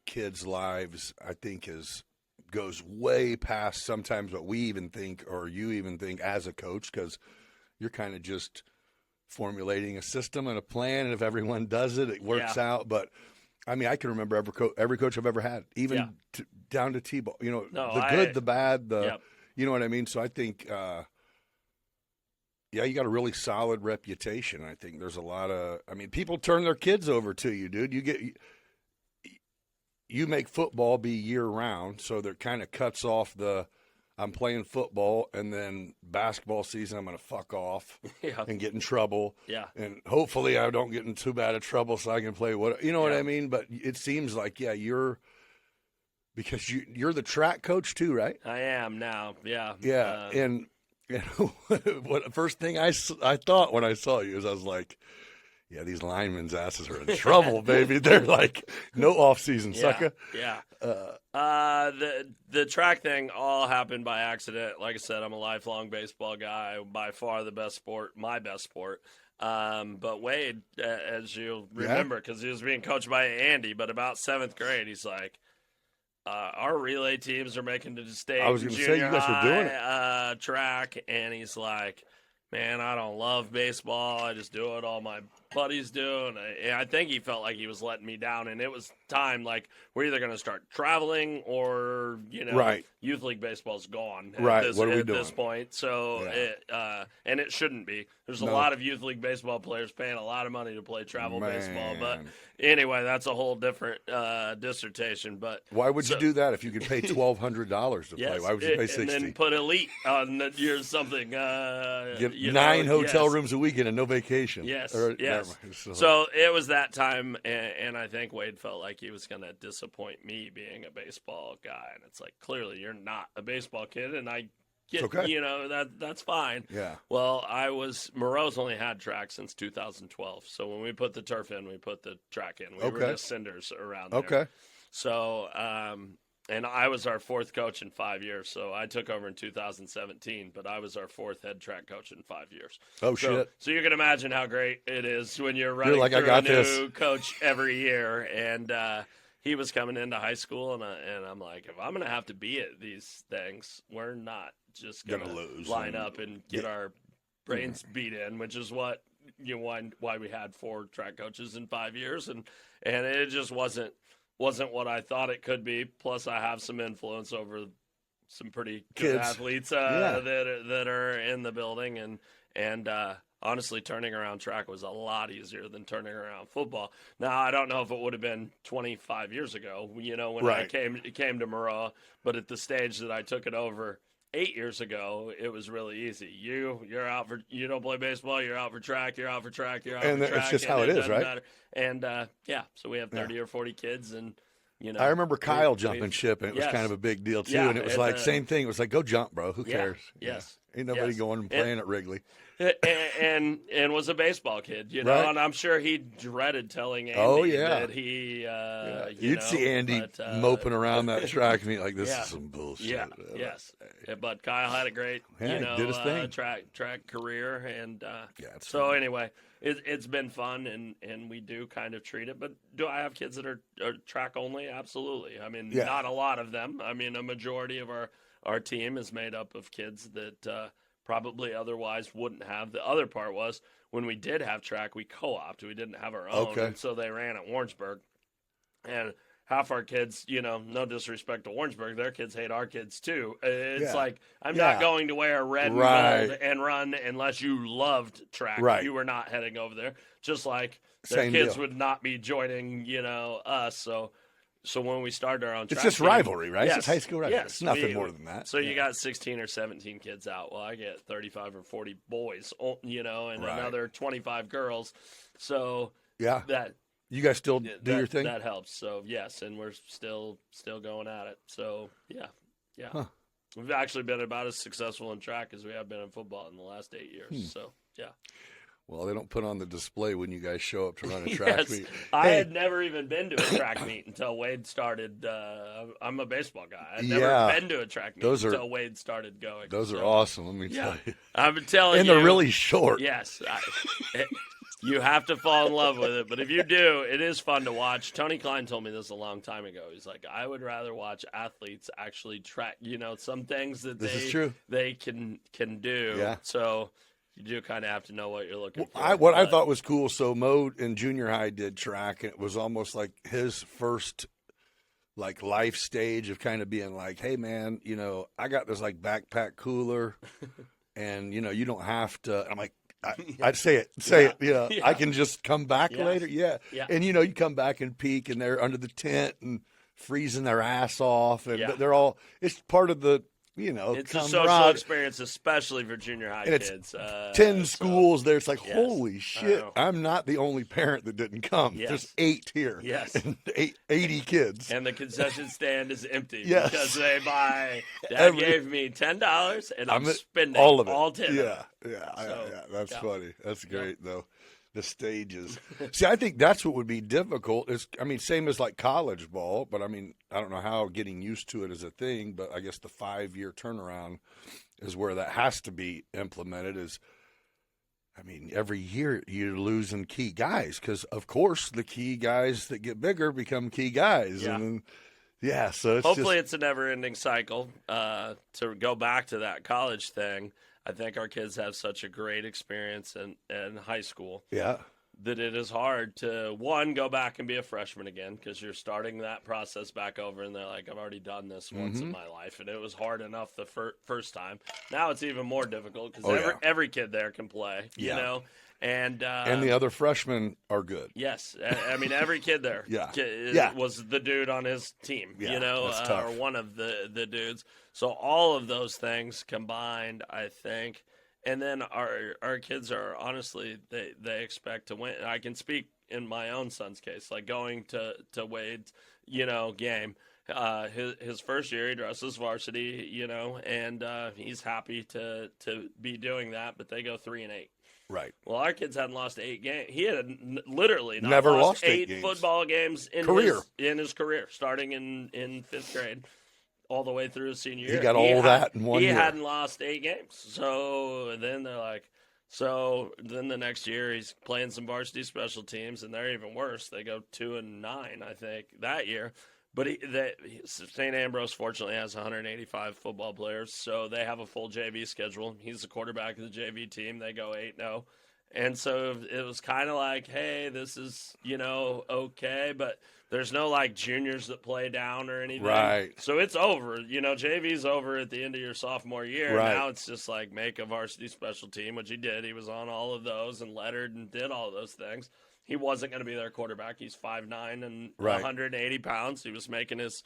kids' lives, I think goes way past sometimes what we even think or you even think as a coach, because you're kind of just formulating a system and a plan, and if everyone does it, it works out. But I mean, I can remember every coach I've ever had, even down to T-ball. The good, the bad, you know what I mean? So I think, you got a really solid reputation. I think there's a lot of, people turn their kids over to you, dude. You make football be year-round, so that kind of cuts off I'm playing football, and then basketball season I'm going to fuck off and get in trouble. Yeah. And hopefully I don't get in too bad of trouble so I can play what I mean? But it seems like, because you're the track coach too, right? I am now, yeah. Yeah, and what first thing I thought when I saw you is I was like, yeah, these linemen's asses are in trouble, baby. They're like, no off-season, sucker. Yeah. The track thing all happened by accident. Like I said, I'm a lifelong baseball guy. By far the best sport, my best sport. But Wade, as you'll remember, because he was being coached by Andy, but about 7th grade, he's like, our relay teams are making the state I was going to say, you guys were doing it. Track, and he's like, man, I don't love baseball. I just do it all my buddies do. And I think he felt like he was letting me down. And it was time, like, we're either going to start traveling or, youth league baseball's gone at this point. So, and it shouldn't be. There's a lot of youth league baseball players paying a lot of money to play travel baseball. But anyway, that's a whole different dissertation. But why would you do that if you could pay $1,200 to play? Why would you pay $60? And then put elite on your something. Get 9 hotel rooms a weekend and no vacation. Yes. So it was that time, and I think Wade felt like he was going to disappoint me being a baseball guy. And it's like, clearly you're not a baseball kid, and I get, that's fine. Yeah. Well, Maroa's only had track since 2012. So when we put the turf in, we put the track in. We were just cinders around there. Okay. So, and I was our 4th coach in 5 years. So I took over in 2017, but I was our 4th head track coach in 5 years. Oh, shit. So you can imagine how great it is when you're running through a new coach every year. And he was coming into high school, and I'm like, if I'm gonna have to be at these things, we're not just gonna lose line up and get our brains beat in, which is what why we had 4 track coaches in 5 years, and it just wasn't what I thought it could be. Plus, I have some influence over some pretty good athletes that are in the building, and honestly, turning around track was a lot easier than turning around football. Now, I don't know if it would have been 25 years ago, when I came to Maroa, but at the stage that I took it over 8 years ago, it was really easy. You're out for, you don't play baseball, you're out for track, you're out for track, you're out for track. And it's just how it is, right? Matter. And so we have 30 or 40 kids, and I remember Kyle jumping ship, and it was kind of a big deal too. And it was like same thing. It was like, go jump, bro. Who cares? Yes. Ain't nobody going and playing at Wrigley. And was a baseball kid, right. And I'm sure he dreaded telling Andy that he, you'd see Andy moping around that track meet like, this is some bullshit. Yeah, yes. But Kyle had a great, did his thing. track career, and so anyway, it's been fun, and we do kind of treat it. But do I have kids that are track only? Absolutely. I mean, not a lot of them. I mean, a majority of our team is made up of kids that probably otherwise wouldn't have. The other part was when we did have track, we co-opted. We didn't have our own, and so they ran at Warrensburg. And half our kids, no disrespect to Warrensburg, their kids hate our kids too. It's like, I'm not going to wear red and gold and run unless you loved track. Right. You were not heading over there. Just like their kids would not be joining, us. So when we started our own track it's just team, rivalry, right? Yes, it's high school rivalry. Yes, it's nothing more than that. So you got 16 or 17 kids out. Well, I get 35 or 40 boys, and another 25 girls. So that you guys still do your thing? That helps. So yes, and we're still going at it. So yeah. Huh. We've actually been about as successful in track as we have been in football in the last 8 years. So yeah. Well, they don't put on the display when you guys show up to run a track meet. I had never even been to a track meet until Wade started. I'm a baseball guy. I'd never been to a track meet until Wade started going. Those are awesome, let me tell you. I'm telling you. And they're really short. Yes. You have to fall in love with it. But if you do, it is fun to watch. Tony Klein told me this a long time ago. He's like, I would rather watch athletes actually track, some things that they can do. Yeah. So you do kind of have to know what you're looking for. I thought was cool, so Mo in junior high did track, and it was almost like his first life stage of kind of being like, hey man, I got this backpack cooler and you don't have to. I'm like, I'd say it. I can just come back later. Yeah. And you come back and peek, and they're under the tent and freezing their ass off, and they're all. It's part of the. It's a social experience, especially for junior high kids. 10 schools there. It's like, holy shit, I'm not the only parent that didn't come. Yes. There's 8 here. Yes. And 80 kids. And the concession stand is empty because they buy, Dad gave me $10 and I'm spending all of it. All 10. Yeah. That's funny. That's great, though. The stages. See, I think that's what would be difficult. Same as college ball, but I don't know how getting used to it is a thing, but I guess the 5-year turnaround is where that has to be implemented every year you're losing key guys because, of course, the key guys that get bigger become key guys. Yeah. And then, so it's hopefully it's a never-ending cycle. To go back to that college thing, I think our kids have such a great experience in high school that it is hard to, one, go back and be a freshman again because you're starting that process back over, and they're like, I've already done this once in my life, and it was hard enough the first time. Now it's even more difficult because every kid there can play, And the other freshmen are good. Yes. Every kid there was the dude on his team, or one of the dudes. So all of those things combined, I think. And then our kids are, honestly, they expect to win. I can speak in my own son's case, going to Wade's, game. His first year, he dresses varsity, and he's happy to be doing that, but they go 3-8. Right. Well, our kids hadn't lost 8 games. He had literally never lost 8 football games in his career, starting in 5th grade, all the way through his senior year. He got all that in one year. He hadn't lost 8 games. So then they're like, So then the next year he's playing some varsity special teams, and they're even worse. They go 2-9, I think, that year. But St. Ambrose fortunately has 185 football players, so they have a full JV schedule. He's the quarterback of the JV team. They go 8-0. And so it was kind of like, hey, this is, okay, but there's no, like, juniors that play down or anything. Right. So it's over. JV's over at the end of your sophomore year. Right. Now it's just like make a varsity special team, which he did. He was on all of those and lettered and did all of those things. He wasn't going to be their quarterback. He's 5'9" and 180 pounds. He was making his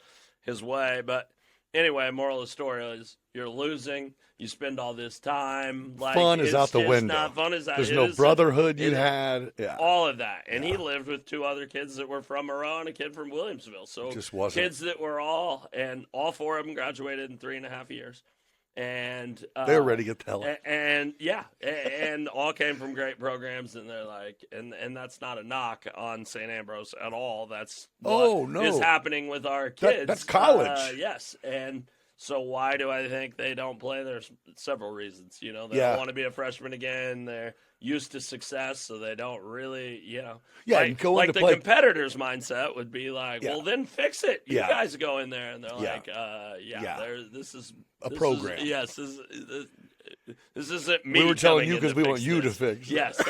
way. But anyway, moral of the story is you're losing. You spend all this time. Like, fun is out the window. Not fun is out. There's no brotherhood you had. Yeah. All of that. And he lived with 2 other kids that were from Maroa and a kid from Williamsville. So just wasn't. Kids that were all 4 of them graduated in 3.5 years. And they were ready to get the hell out. And all came from great programs, and they're like, and that's not a knock on St. Ambrose at all. That's what is happening with our kids. That's college. Yes, and so why do I think they don't play? There's several reasons. They don't want to be a freshman again. They're used to success, so they don't really, and go like into the play. competitor's mindset would be like, well, then fix it. You guys go in there, and they're like, this is a program. This isn't me. We were telling you because we want you to fix. Yes,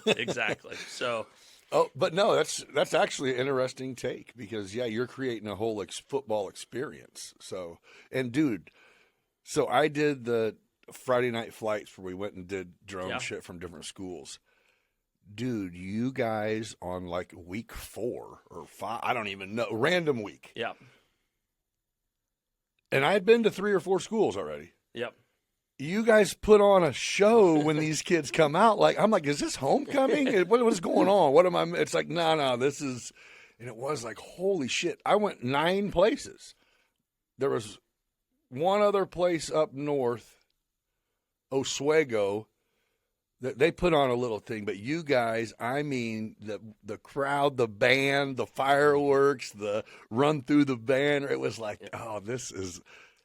exactly. So. Oh, but no, that's actually an interesting take because you're creating a whole football experience. So, and dude, so I did the Friday night flights where we went and did drone shit from different schools. Dude, you guys on like week 4 or 5, I don't even know, random week. Yeah. And I had been to 3 or 4 schools already. Yep. You guys put on a show when these kids come out. Like, I'm like, is this homecoming? What's going on? What am I? It's like, no, this is, and it was like, holy shit. I went 9 places. There was one other place up north, Oswego, that they put on a little thing. But you guys, I mean, the crowd, the band, the fireworks, the run through the banner. It was like,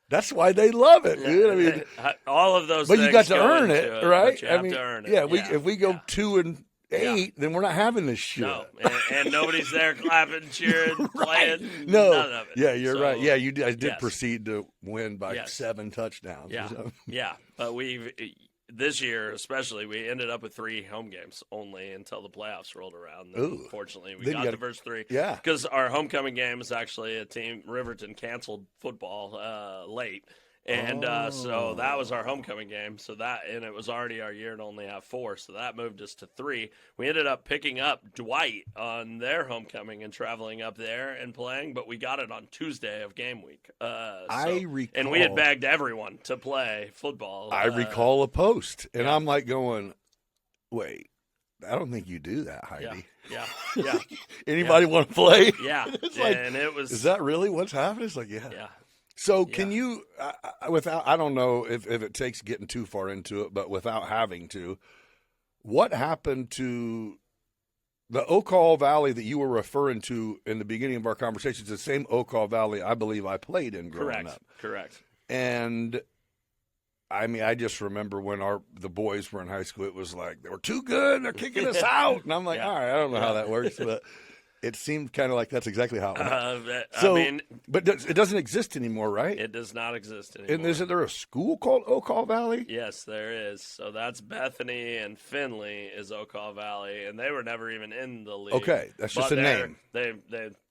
that's why they love it, dude. I mean, all of those. But things you got to go earn into it, right? You have to earn it. Yeah. If we go 2-8, then we're not having this shit. No, and nobody's there clapping, cheering, playing. No, none of it. Yeah, you're right. Yeah, you did proceed to win by 7 touchdowns. Yeah, but this year especially, we ended up with 3 home games only until the playoffs rolled around. Unfortunately, we got the first 3. Yeah. Because our homecoming game is actually a team, Riverton canceled football late. And so that was our homecoming game. And it was already our year to only have 4. So that moved us to 3. We ended up picking up Dwight on their homecoming and traveling up there and playing, but we got it on Tuesday of game week. I recall. And we had begged everyone to play football. I recall a post, and I'm like going, wait, I don't think you do that, Heidi. Yeah. Anybody want to play? Yeah. It's like, and it was. Is that really what's happening? It's like, Yeah. So can you, I don't know if it takes getting too far into it, but without having to, what happened to the Ocala Valley that you were referring to in the beginning of our conversation? It's the same Ocala Valley I believe I played in growing up. Correct. And I mean, I just remember when the boys were in high school, it was like, they were too good, they're kicking us out. And I'm like, all right, I don't know how that works, but it seemed kind of like that's exactly how it went. But it doesn't exist anymore, right? It does not exist anymore. And isn't there a school called Ocala Valley? Yes, there is. So that's Bethany and Findlay is Ocala Valley, and they were never even in the league. Okay, that's just a name. They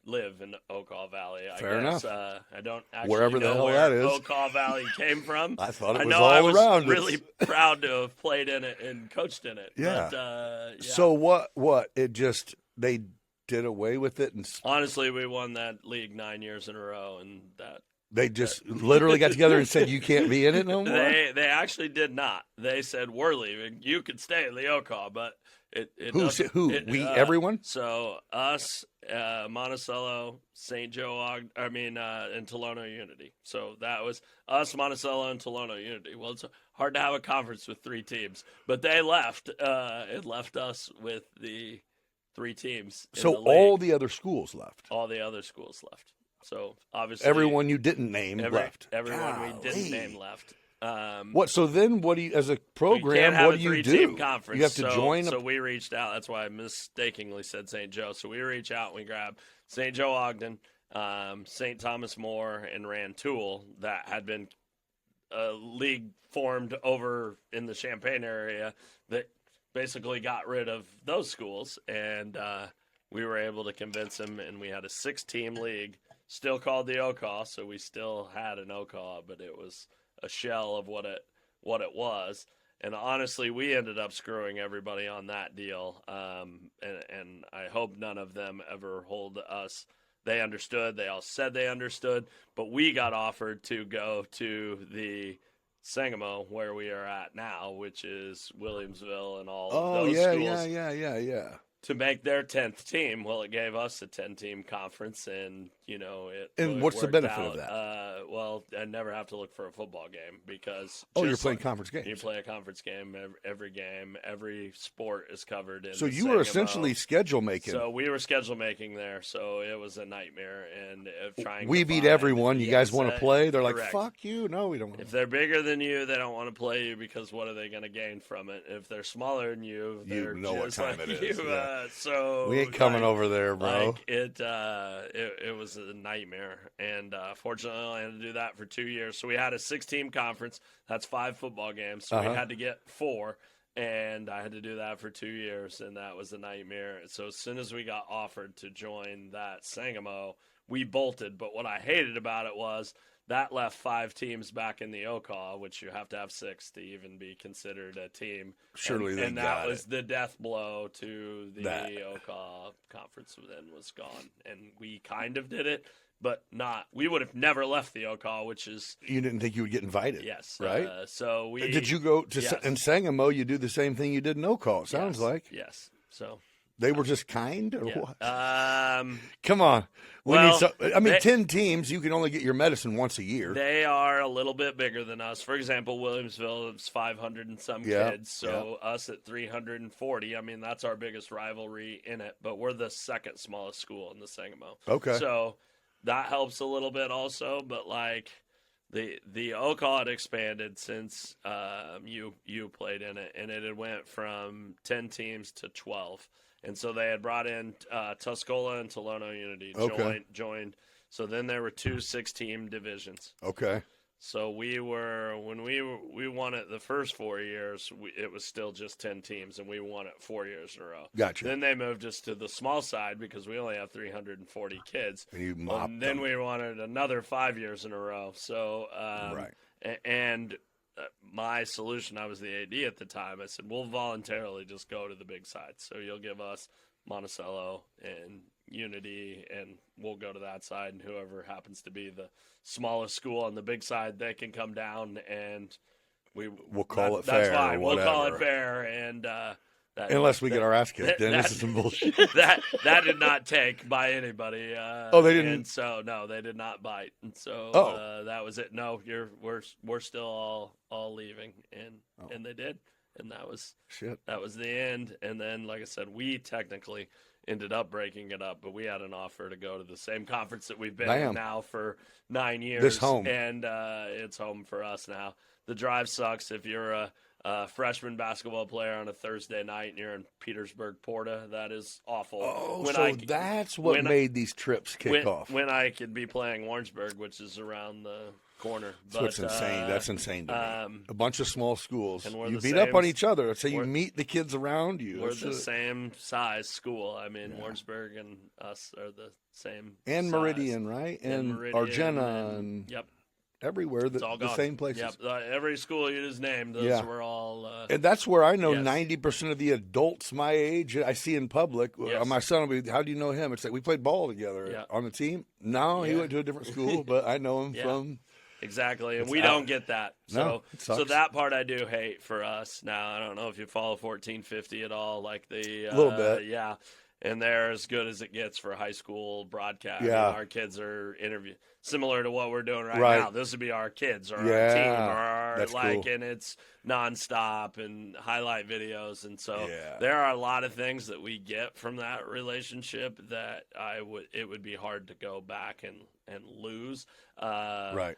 live in Ocala Valley. Fair guess. enough. I don't actually Wherever know the hell where that is. Ocala Valley came from. I thought it was all all I was around. Really proud to have played in it and coached in it. Yeah. But, So what? It just they did away with it, and honestly, we won that league 9 years in a row, and they just literally got together and said you can't be in it no more. They actually did not. They said we're leaving. You could stay in the Ocala, but everyone. So us, Monticello, St. Joe, and Tolono Unity. So that was us, Monticello, and Tolono Unity. Well, it's hard to have a conference with 3 teams, but they left. It left us with the 3 teams. So all the other schools left. All the other schools left. So obviously everyone you didn't name left. Everyone we didn't name left. What? So then, what do you, as a You program, can't have what a do you three-team do? conference. You have to join. So we reached out. That's why I mistakenly said St. Joe. So we reach out and we grab St. Joe Ogden, St. Thomas More, and Rantoul that had been a league formed over in the Champaign area that basically got rid of those schools. And we were able to convince them, and we had a 6-team league, still called the OCAW. So we still had an OCAW, but it was a shell of what it was. And honestly, we ended up screwing everybody on that deal. And I hope none of them ever hold us. They understood. They all said they understood. But we got offered to go to the Sangamo, where we are at now, which is Williamsville and all of those schools. Yeah. To make their 10th team. Well, it gave us a 10-team conference, and And what's the worked benefit out. of that? Well, I never have to look for a football game because You're playing conference games. You play a conference game every game. Every sport is covered in. So the you were Sangamo. essentially schedule making. So we were schedule making there. So it was a nightmare, and trying. We to beat find, everyone. You guys want to play? They're correct. like, "Fuck you!" No, we don't. If they're bigger than you, they don't want to play you because what are they going to gain from it? If they're smaller than you, they're know what just time like it is. you. Yeah. So We ain't coming over there, bro. It was a nightmare, and fortunately, I had to do that for 2 years. So we had a 6-team conference. That's 5 football games. So we had to get 4, and I had to do that for 2 years, and that was a nightmare. So as soon as we got offered to join that Sangamo, we bolted. But what I hated about it was that left 5 teams back in the OCAW, which you have to have 6 to even be considered a team. Surely and that was the death blow to the OCAW conference. Then was gone, and we kind of did it, but not. We would have never left the OCAW, which is You didn't think you would get invited, yes, right? So we Did you go to yes. in Sangamo? You do the same thing you did in OCAW. Sounds yes, like yes. So they were just kind, or yeah. what? Come on. Well, 10 teams. You can only get your medicine once a year. They are a little bit bigger than us. For example, Williamsville is 500 and some kids, so us at 340. I mean, that's our biggest rivalry in it, but we're the second smallest school in the Sangamo. Okay. So that helps a little bit also, but like the OCAW had expanded since you played in it, and it had went from 10 teams to 12. And so they had brought in Tuscola and Tolono Unity joined. So then there were 2 6-team divisions. Okay. So we won it the first 4 years. It was still just 10 teams, and we won it 4 years in a row. Gotcha. Then they moved us to the small side because we only have 340 kids. And you mopped and then them. we won it another 5 years in a row. So Right. And my solution, I was the AD at the time. I said, we'll voluntarily just go to the big side. So you'll give us Monticello and Unity, and we'll go to that side. And whoever happens to be the smallest school on the big side, they can come down, and we'll call it that's fair. fine. Or We'll whatever. call it fair. And unless we get our ass kicked, then this is some bullshit. that did not take by anybody. They didn't. And so no, they did not bite. And so that was it. No, we're still all leaving, and they did, and that was shit. That was the end. And then, like I said, we technically ended up breaking it up, but we had an offer to go to the same conference that we've been in now for 9 years. This home, and it's home for us now. The drive sucks if you're a freshman basketball player on a Thursday night and you're in Petersburg, Porta. That is awful. That's what made these trips kick off. When I could be playing Warrensburg, which is around the corner. That's insane. That's insane to me. A bunch of small schools. And you beat up on each other. So you meet the kids around you. We're the same size school. I mean, Warrensburg and us are the same And size. Meridian, right? And Argena. And yep. Everywhere, the same places. Yep, every school you just named, those were all. And that's where I know 90% of the adults my age I see in public. My son will be, how do you know him? It's like, we played ball together on the team. No, he went to a different school, but I know him from. Exactly, and we don't get that. So that part I do hate for us. Now, I don't know if you follow 1450 at all, like the. A little bit. Yeah. And they're as good as it gets for high school broadcast. Yeah. Our kids are interviewed similar to what we're doing right now. This would be our kids or our team or our cool. And it's nonstop and highlight videos. And so there are a lot of things that we get from that relationship that it would be hard to go back and lose. Right.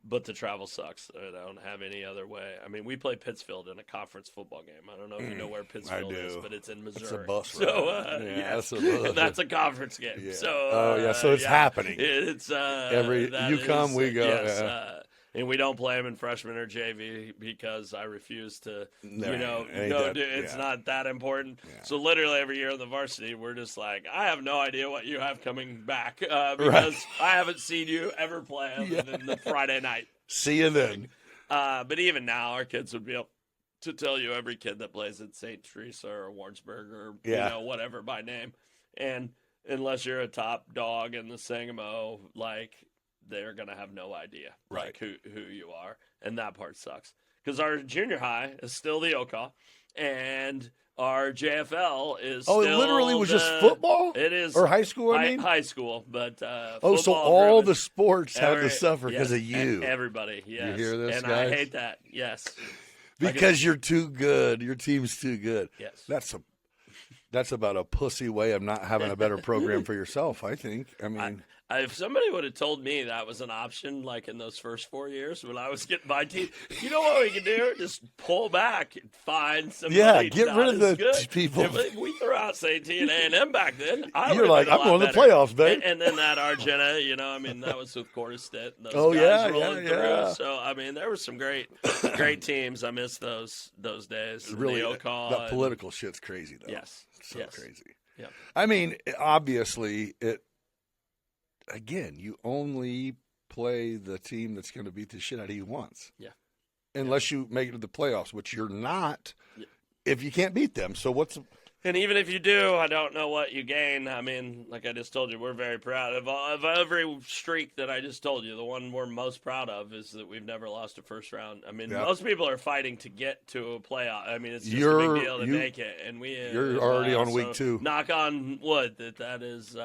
But the travel sucks. I don't have any other way. I mean, we play Pittsfield in a conference football game. I don't know if you know where Pittsfield is, but it's in Missouri. It's a bus ride. So, that's and that's a conference game. Yeah. So, so it's happening. It's you come, we go. Yes, yeah. And we don't play them in freshman or JV because I refuse to. It's not that important. Yeah. So literally every year in the varsity, we're just like, I have no idea what you have coming back because I haven't seen you ever play other than the Friday night. See you then. But even now, our kids would be able to tell you every kid that plays at St. Teresa or Warrensburg or whatever by name. And unless you're a top dog in the Sangamo, like, they're going to have no idea like who you are. And that part sucks. Because our junior high is still the Okaw, and our JFL is still it literally was just football? It is. Or high school, I mean? High school, but so all the sports had to suffer because of you. Everybody, yes. You hear this, and guys? I hate that, yes. Because you're too good. Your team's too good. Yes. That's about a pussy way of not having a better program for yourself, I think. I mean... if somebody would have told me that was an option, like in those first 4 years when I was getting my team, you know what we can do? Just pull back and find somebody. Yeah, get rid of the people. If we threw out St. T and A&M back then, you're like, I'm going to the playoffs, babe. And then that Argenta, I mean, that was with Cortistet. And those guys rolling through. So, I mean, there were some great teams. I miss those days. Really, that political shit's crazy, though. Yes. So crazy. Yeah. I mean, obviously, again, you only play the team that's going to beat the shit out of you once. Yeah. Unless you make it to the playoffs, which you're not if you can't beat them. So And even if you do, I don't know what you gain. I mean, like I just told you, we're very proud of every streak that I just told you. The one we're most proud of is that we've never lost a first round. I mean, most people are fighting to get to a playoff. I mean, it's just a big deal to make it. And you're already on week 2. Knock on wood that is.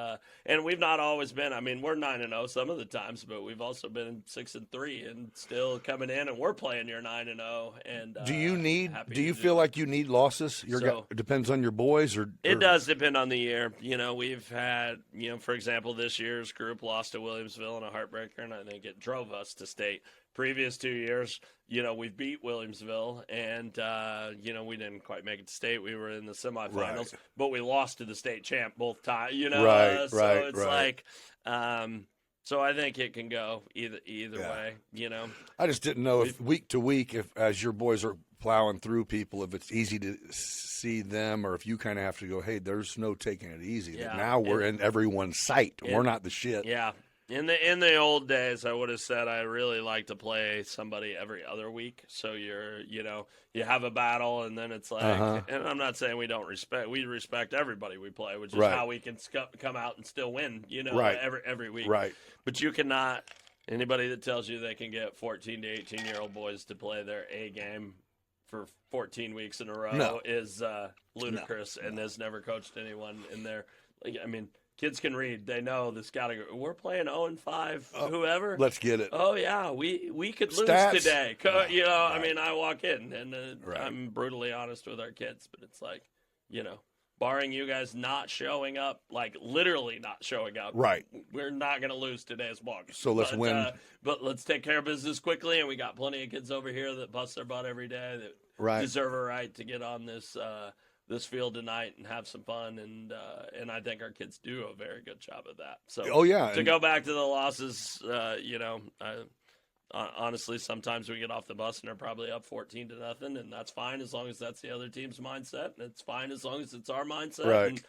And we've not always been. I mean, we're 9-0 some of the times, but we've also been 6-3 and still coming in, and we're playing your 9-0. And do you feel like you need losses? It depends on your boys, or it does depend on the year. We've had, for example, this year's group lost to Williamsville in a heartbreaker, and I think it drove us to state. Previous 2 years, we've beat Williamsville, and we didn't quite make it to state. We were in the semifinals, but we lost to the state champ both times. So it's like. So I think it can go either way, I just didn't know if week to week, as your boys are plowing through people, if it's easy to see them, or if you kind of have to go, hey, there's no taking it easy. Yeah. Now we're in everyone's sight. We're not the shit. Yeah. In the old days, I would have said I really like to play somebody every other week. So you have a battle, and then it's like, and I'm not saying we respect everybody we play, which is how we can come out and still win, every week. Right. But you cannot, anybody that tells you they can get 14 to 18-year-old boys to play their A game for 14 weeks in a row is ludicrous, and has never coached anyone in there. I mean, kids can read. They know this category. We're playing 0-5, whoever. Let's get it. Oh, yeah, we could lose today. I mean, I walk in, and I'm brutally honest with our kids, but it's like, barring you guys not showing up, like literally not showing up, we're not going to lose today's ball game. So let's win. But let's take care of business quickly, and we got plenty of kids over here that bust their butt every day that deserve a right to get on this this field tonight and have some fun, and I think our kids do a very good job of that. So to go back to the losses, honestly, sometimes we get off the bus and they're probably up 14-0, and that's fine as long as that's the other team's mindset, and it's fine as long as it's our mindset. Right.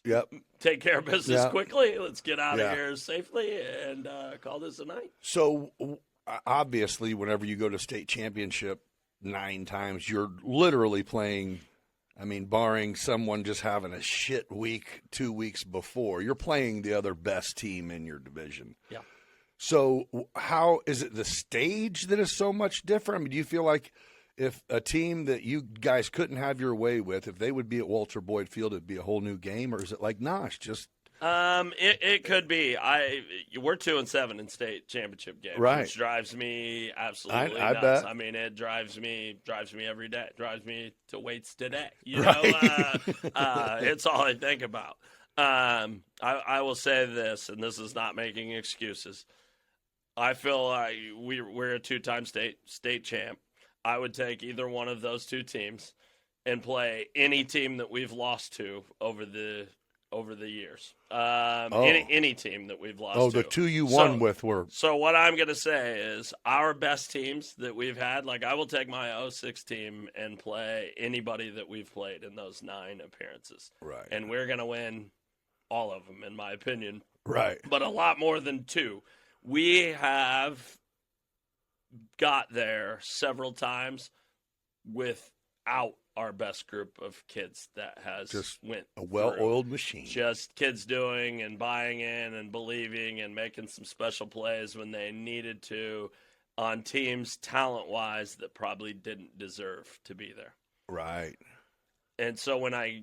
And take care of business quickly. Let's get out of here safely and call this a night. So obviously, whenever you go to state championship 9 times, you're literally playing. I mean, barring someone just having a shit week 2 weeks before, you're playing the other best team in your division. Yeah. So how is it the stage that is so much different? I mean, do you feel like if a team that you guys couldn't have your way with, if they would be at Walter Boyd Field, it'd be a whole new game? Or is it like, it's just it could be. We're 2-7 in state championship games, which drives me absolutely nuts. Bet. I mean, it drives me every day. It drives me to weights today. It's all I think about. I will say this, and this is not making excuses. I feel like we're a 2-time state champ. I would take either one of those two teams and play any team that we've lost to over the years. Any team that we've lost to. Oh, the two you won with were. So what I'm going to say is our best teams that we've had, like I will take my 06 team and play anybody that we've played in those 9 appearances. Right. And we're going to win all of them, in my opinion. Right. But a lot more than 2. We have got there several times without our best group of kids that has just went a well-oiled through. machine. Just kids doing and buying in and believing and making some special plays when they needed to on teams talent-wise that probably didn't deserve to be there. Right. And so when I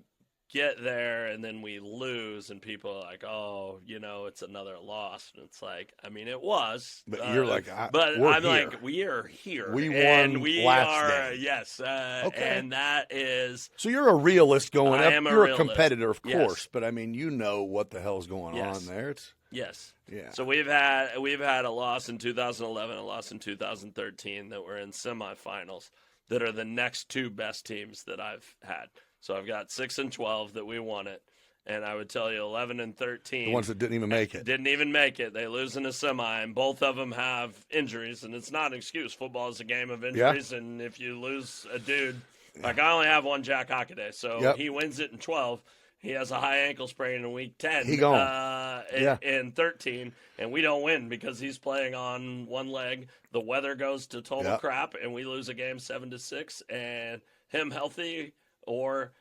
get there and then we lose and people are like, oh, it's another loss. And it's like, I mean, it was. But you're like, but I'm here. like, we are here. We won and we last are, day. Yes. Okay. And that is. So you're a realist going I up. am a You're realist. a competitor, of Yes. course. But, I mean, you know what the hell's going Yes. on there. It's Yes. Yeah. So we've had a loss in 2011, a loss in 2013 that were in semifinals that are the next 2 best teams that I've had. So I've got 6 and 12 that we won it, and I would tell you 11 and 13. The ones that didn't even make it. Didn't even make it. They lose in a semi, and both of them have injuries, and it's not an excuse. Football is a game of injuries, and if you lose a dude, like I only have one Jack Hockaday, so he wins it in 12. He has a high ankle sprain in week 10. He gone. In 13, and we don't win because he's playing on one leg. The weather goes to total crap, and we lose a game 7-6, and him healthy or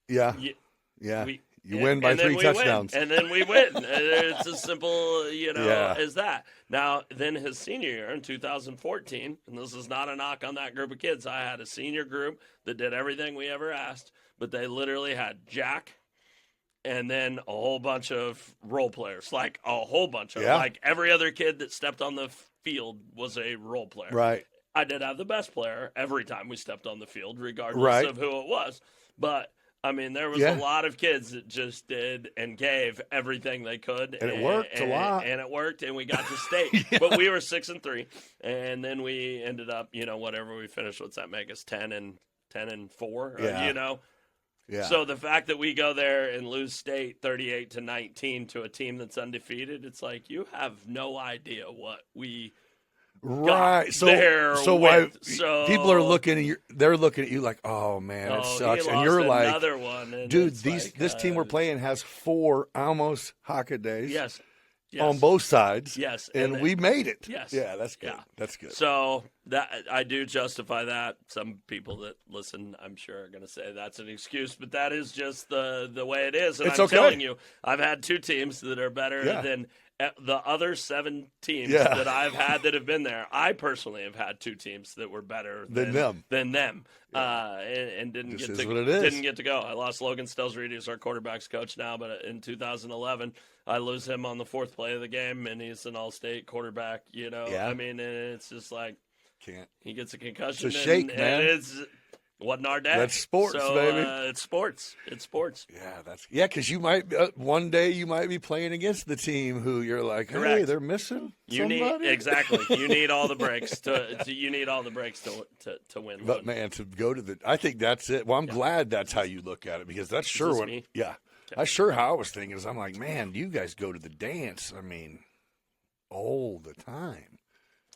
you win by 3 touchdowns. And then we win. It's as simple, as that. Now, then his senior year in 2014, and this is not a knock on that group of kids. I had a senior group that did everything we ever asked, but they literally had Jack and then a whole bunch of role players, like a whole bunch of like every other kid that stepped on the field was a role player. Right. I did have the best player every time we stepped on the field, regardless of who it was. But, I mean, there was a lot of kids that just did and gave everything they could. And it worked a lot. And it worked, and we got to state. But we were 6 and 3. And then we ended up, whatever we finished, what's that make us, 10 and 4? Yeah. Yeah. So the fact that we go there and lose state 38-19 to a team that's undefeated, it's like you have no idea what we got there with. So people are looking at they're looking at you like, oh man, it sucks, and you're like, another one, and dude, this team we're playing has 4 almost Hockadays. Yes. On both sides. Yes. And we made it. Yes. Yeah, that's good. Yeah. That's good. So that I do justify that. Some people that listen, I'm sure, are going to say that's an excuse, but that is just the way it is. And I'm telling you, I've had 2 teams that are better than the other 7 teams that I've had that have been there. I personally have had 2 teams that were better than them. And didn't get to go. I lost Logan Stelsreed, who's our quarterback's coach now, but in 2011, I lose him on the 4th play of the game, and he's an all-state quarterback. I mean, it's just like he gets a concussion. It's a shake, man. And wasn't our day. That's sports, baby. It's sports. It's sports. Yeah, because you might one day you might be playing against the team who you're like, hey, they're missing somebody. You need all the breaks you need all the breaks to win. But man, to go to I think that's it. Well, I'm glad that's how you look at it, because that's sure what. Me? Yeah, that's sure how I was thinking. Is I'm like, man, you guys go to the dance. I mean, all the time.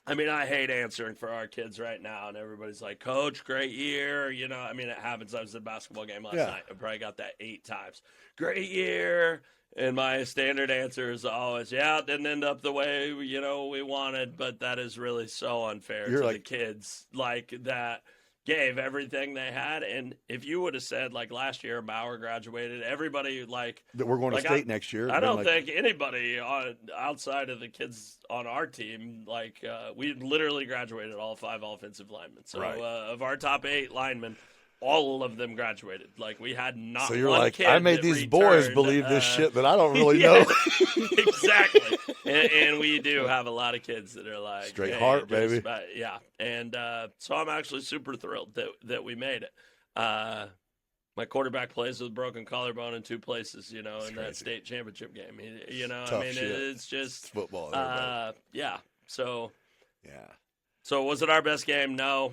I mean, I hate answering for our kids right now, and everybody's like, Coach, great year. I mean, it happens. I was at a basketball game last night. I probably got that 8 times. Great year. And my standard answer is always, it didn't end up the way, we wanted, but that is really so unfair to the kids. Like, that gave everything they had. And if you would have said, like, last year, Bauer graduated, everybody, like... That we're going to state next year. I don't think anybody outside of the kids on our team, like, we literally graduated all 5 offensive linemen. So of our top 8 linemen, all of them graduated. Like, we had not So you're one like, kid I made these boys believe this shit that I don't really know. Exactly. And we do have a lot of kids that are like... Straight heart, baby. And so I'm actually super thrilled that we made it. My quarterback plays with a broken collarbone in 2 places, in that state championship game. Tough shit. it's just... It's football. So Yeah. So was it our best game? No.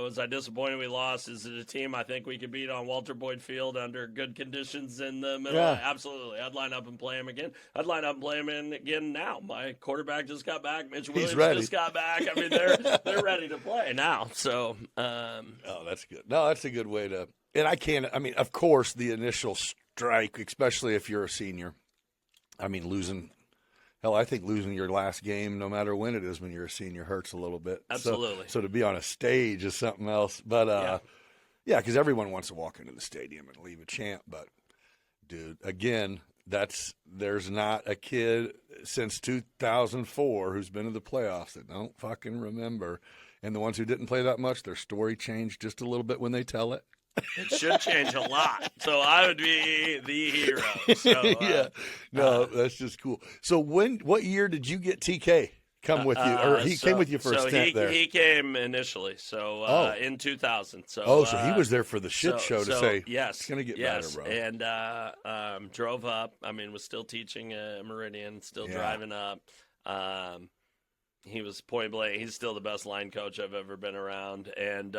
Was I disappointed we lost? Is it a team I think we could beat on Walter Boyd Field under good conditions in the middle? Yeah. Absolutely. I'd line up and play him again. I'd line up and play him again now. My quarterback just got back. Mitch Williams just got back. I mean, they're ready to play now. So. Oh, that's good. No, that's a good way to. And I mean, of course, the initial strike, especially if you're a senior. I mean, Hell, I think losing your last game, no matter when it is when you're a senior, hurts a little bit. Absolutely. So to be on a stage is something else. But, yeah, because everyone wants to walk into the stadium and leave a chant. But, dude, again, there's not a kid since 2004 who's been to the playoffs that don't fucking remember. And the ones who didn't play that much, their story changed just a little bit when they tell it. It should change a lot. So I would be the hero. So, yeah. No, that's just cool. So what year did you get TK come with you? Or he came with you for a stint there? He came initially, so in 2000. So so he was there for the shit show to say, yes, it's going to get better, bro. And drove up. I mean, was still teaching at Meridian, still driving up. He was point blank. He's still the best line coach I've ever been around, and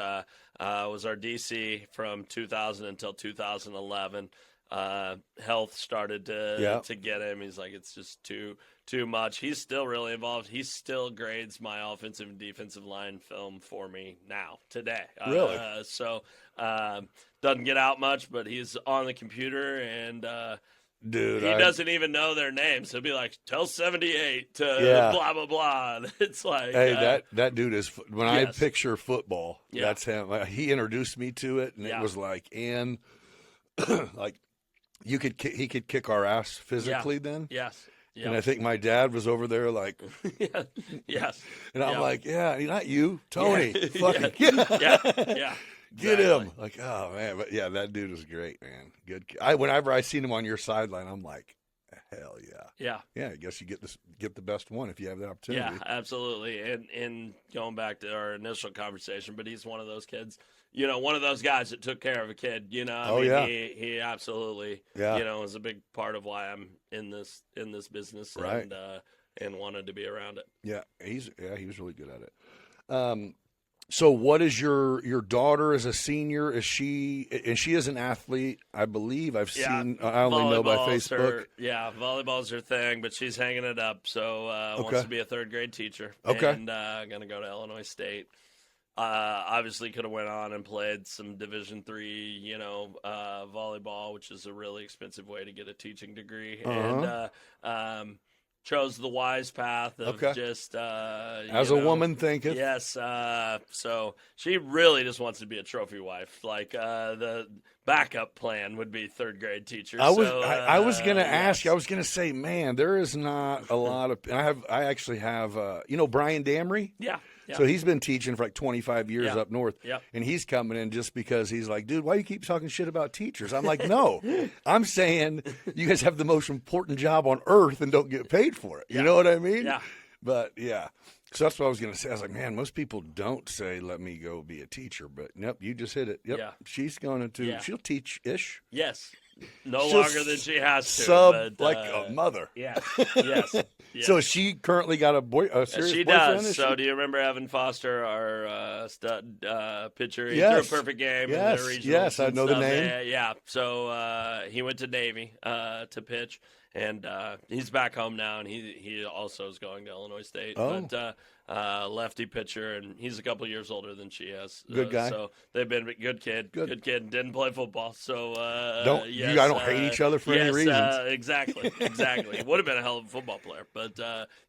was our DC from 2000 until 2011. Health started to get him. He's like, it's just too much. He's still really involved. He still grades my offensive and defensive line film for me today. Really? Doesn't get out much, but he's on the computer and. Dude, he doesn't even know their names. He'll be like, tell 78 to blah, blah, blah. It's like. Hey, that dude is, when I picture football, that's him. He introduced me to it, and it was like, and like, he could kick our ass physically then. Yes. Yep. And I think my dad was over there like, yes. And I'm like, not you, Tony. Fucking yeah. Get him. Like, oh, man. But, yeah, that dude was great, man. Good. Whenever I seen him on your sideline, I'm like, hell yeah. Yeah. Yeah, I guess you get the best one if you have the opportunity. Yeah, absolutely. And going back to our initial conversation, but he's one of those kids, one of those guys that took care of a kid, He absolutely, was a big part of why I'm in this business right. and wanted to be around it. Yeah, he was really good at it. So what is your daughter as a senior? Is she is an athlete, I believe. I've seen, I only know by Facebook. Volleyball's her thing, but she's hanging it up. So wants to be a third grade teacher. Okay. And going to go to Illinois State. Obviously could have went on and played some Division III, volleyball, which is a really expensive way to get a teaching degree. And chose the wise path of just as a woman thinketh. Yes. So she really just wants to be a trophy wife. Like the backup plan would be third grade teacher. I was going to ask you. I was going to say, man, there is not a lot of. I actually have. Brian Damry. Yeah. So he's been teaching for like 25 years up north. Yeah. And he's coming in just because he's like, dude, why do you keep talking shit about teachers? I'm like, no. I'm saying you guys have the most important job on earth and don't get paid for it. You know what I mean? Yeah. But, yeah. So that's what I was going to say. I was like, man, most people don't say, let me go be a teacher. But, nope, you just hit it. Yep. Yeah. She's going to, she'll teach-ish. Yes. No longer than she has to. But, like a mother. Yeah. Yes. Yeah. So she currently got a serious she boyfriend? Does. So do you remember Evan Foster, our stud pitcher? He yes. threw a perfect game yes. in the regionals. Yes, I know the name. Yeah. So he went to Navy to pitch, and he's back home now, and he also is going to Illinois State. Oh. But lefty pitcher, and he's a couple years older than she is. Good guy. So they've been a good kid. Good kid. Didn't play football. So you guys don't hate each other for any reasons. Exactly. Would have been a hell of a football player, but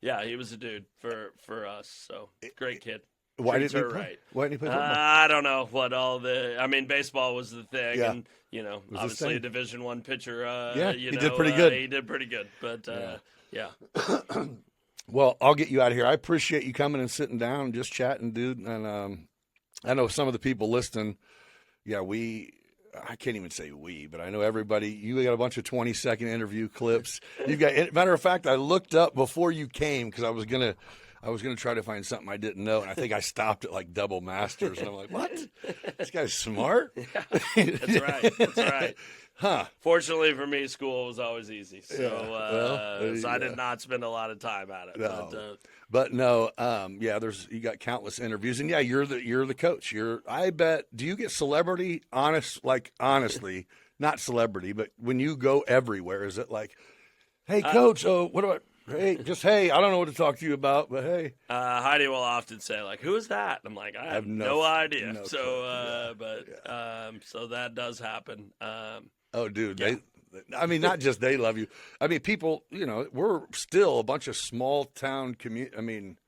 he was a dude for us. So great kid. Why didn't he play? Why didn't he play football? I don't know what all the. I mean, baseball was the thing, and obviously a Division I pitcher. He did pretty good. He did pretty good, but yeah. Well, I'll get you out of here. I appreciate you coming and sitting down and just chatting, dude. And I know some of the people listening. Yeah, I can't even say we, but I know everybody. You got a bunch of 20-second interview clips. You've got. Matter of fact, I looked up before you came because I I was going to try to find something I didn't know, and I think I stopped at like double masters, and I'm like, what? This guy's smart? Yeah, that's right. That's right. Huh. Fortunately for me, school was always easy, so, Yeah. I did not spend a lot of time at it. No. But no, yeah, you got countless interviews, and yeah, you're the coach. I bet. Do you get celebrity? Honestly, not celebrity, but when you go everywhere, is it like, hey, coach? Oh, what do I? Hey, I don't know what to talk to you about, but hey. Heidi will often say, like, who is that? I'm like, I have no idea. No So, clue. So that does happen. Oh, dude, yeah. not just they love you. I mean, people, we're still a bunch of small town community. I mean,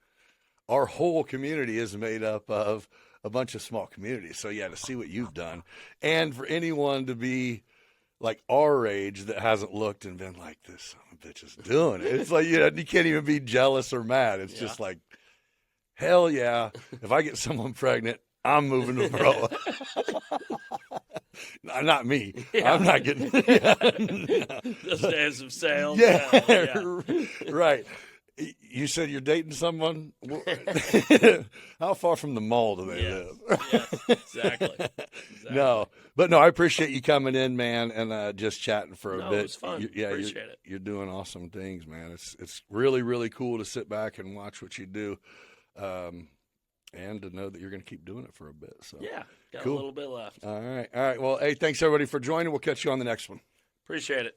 our whole community is made up of a bunch of small communities. So yeah, to see what you've done, and for anyone to be like our age that hasn't looked and been like, this son of a bitch is doing it. It's like, you can't even be jealous or mad. It's just like, hell yeah. If I get someone pregnant, I'm moving to Maroa. Not me. Yeah. I'm not getting those days of sales. Yeah. Right. You said you're dating someone? How far from the mall do they live? Yes, exactly. No, but no, I appreciate you coming in, man, and just chatting for a bit. It was fun. Appreciate it. You're doing awesome things, man. It's really, really cool to sit back and watch what you do, and to know that you're going to keep doing it for a bit. So yeah, got cool. a little bit left. All right. Well, hey, thanks everybody for joining. We'll catch you on the next one. Appreciate it.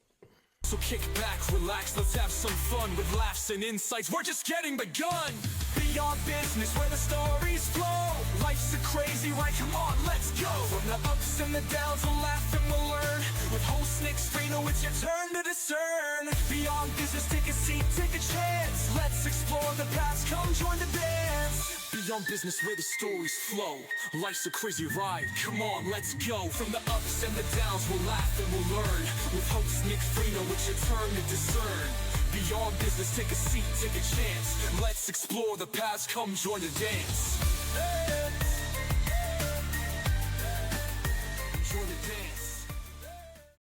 So kick back, relax, let's have some fun with laughs and insights. We're just getting begun. Beyond business, where the stories flow. Life's a crazy ride, come on, let's go. From the ups and the downs, we'll laugh and we'll learn. With host Nick Fro, it's your turn to discern. Beyond business, take a seat, take a chance. Let's explore the past, come join the dance. Beyond business, where the stories flow. Life's a crazy ride, come on, let's go. From the ups and the downs, we'll laugh and we'll learn. With host Nick Fro, it's your turn to discern. Beyond business, take a seat, take a chance. Let's explore the past, come join the dance.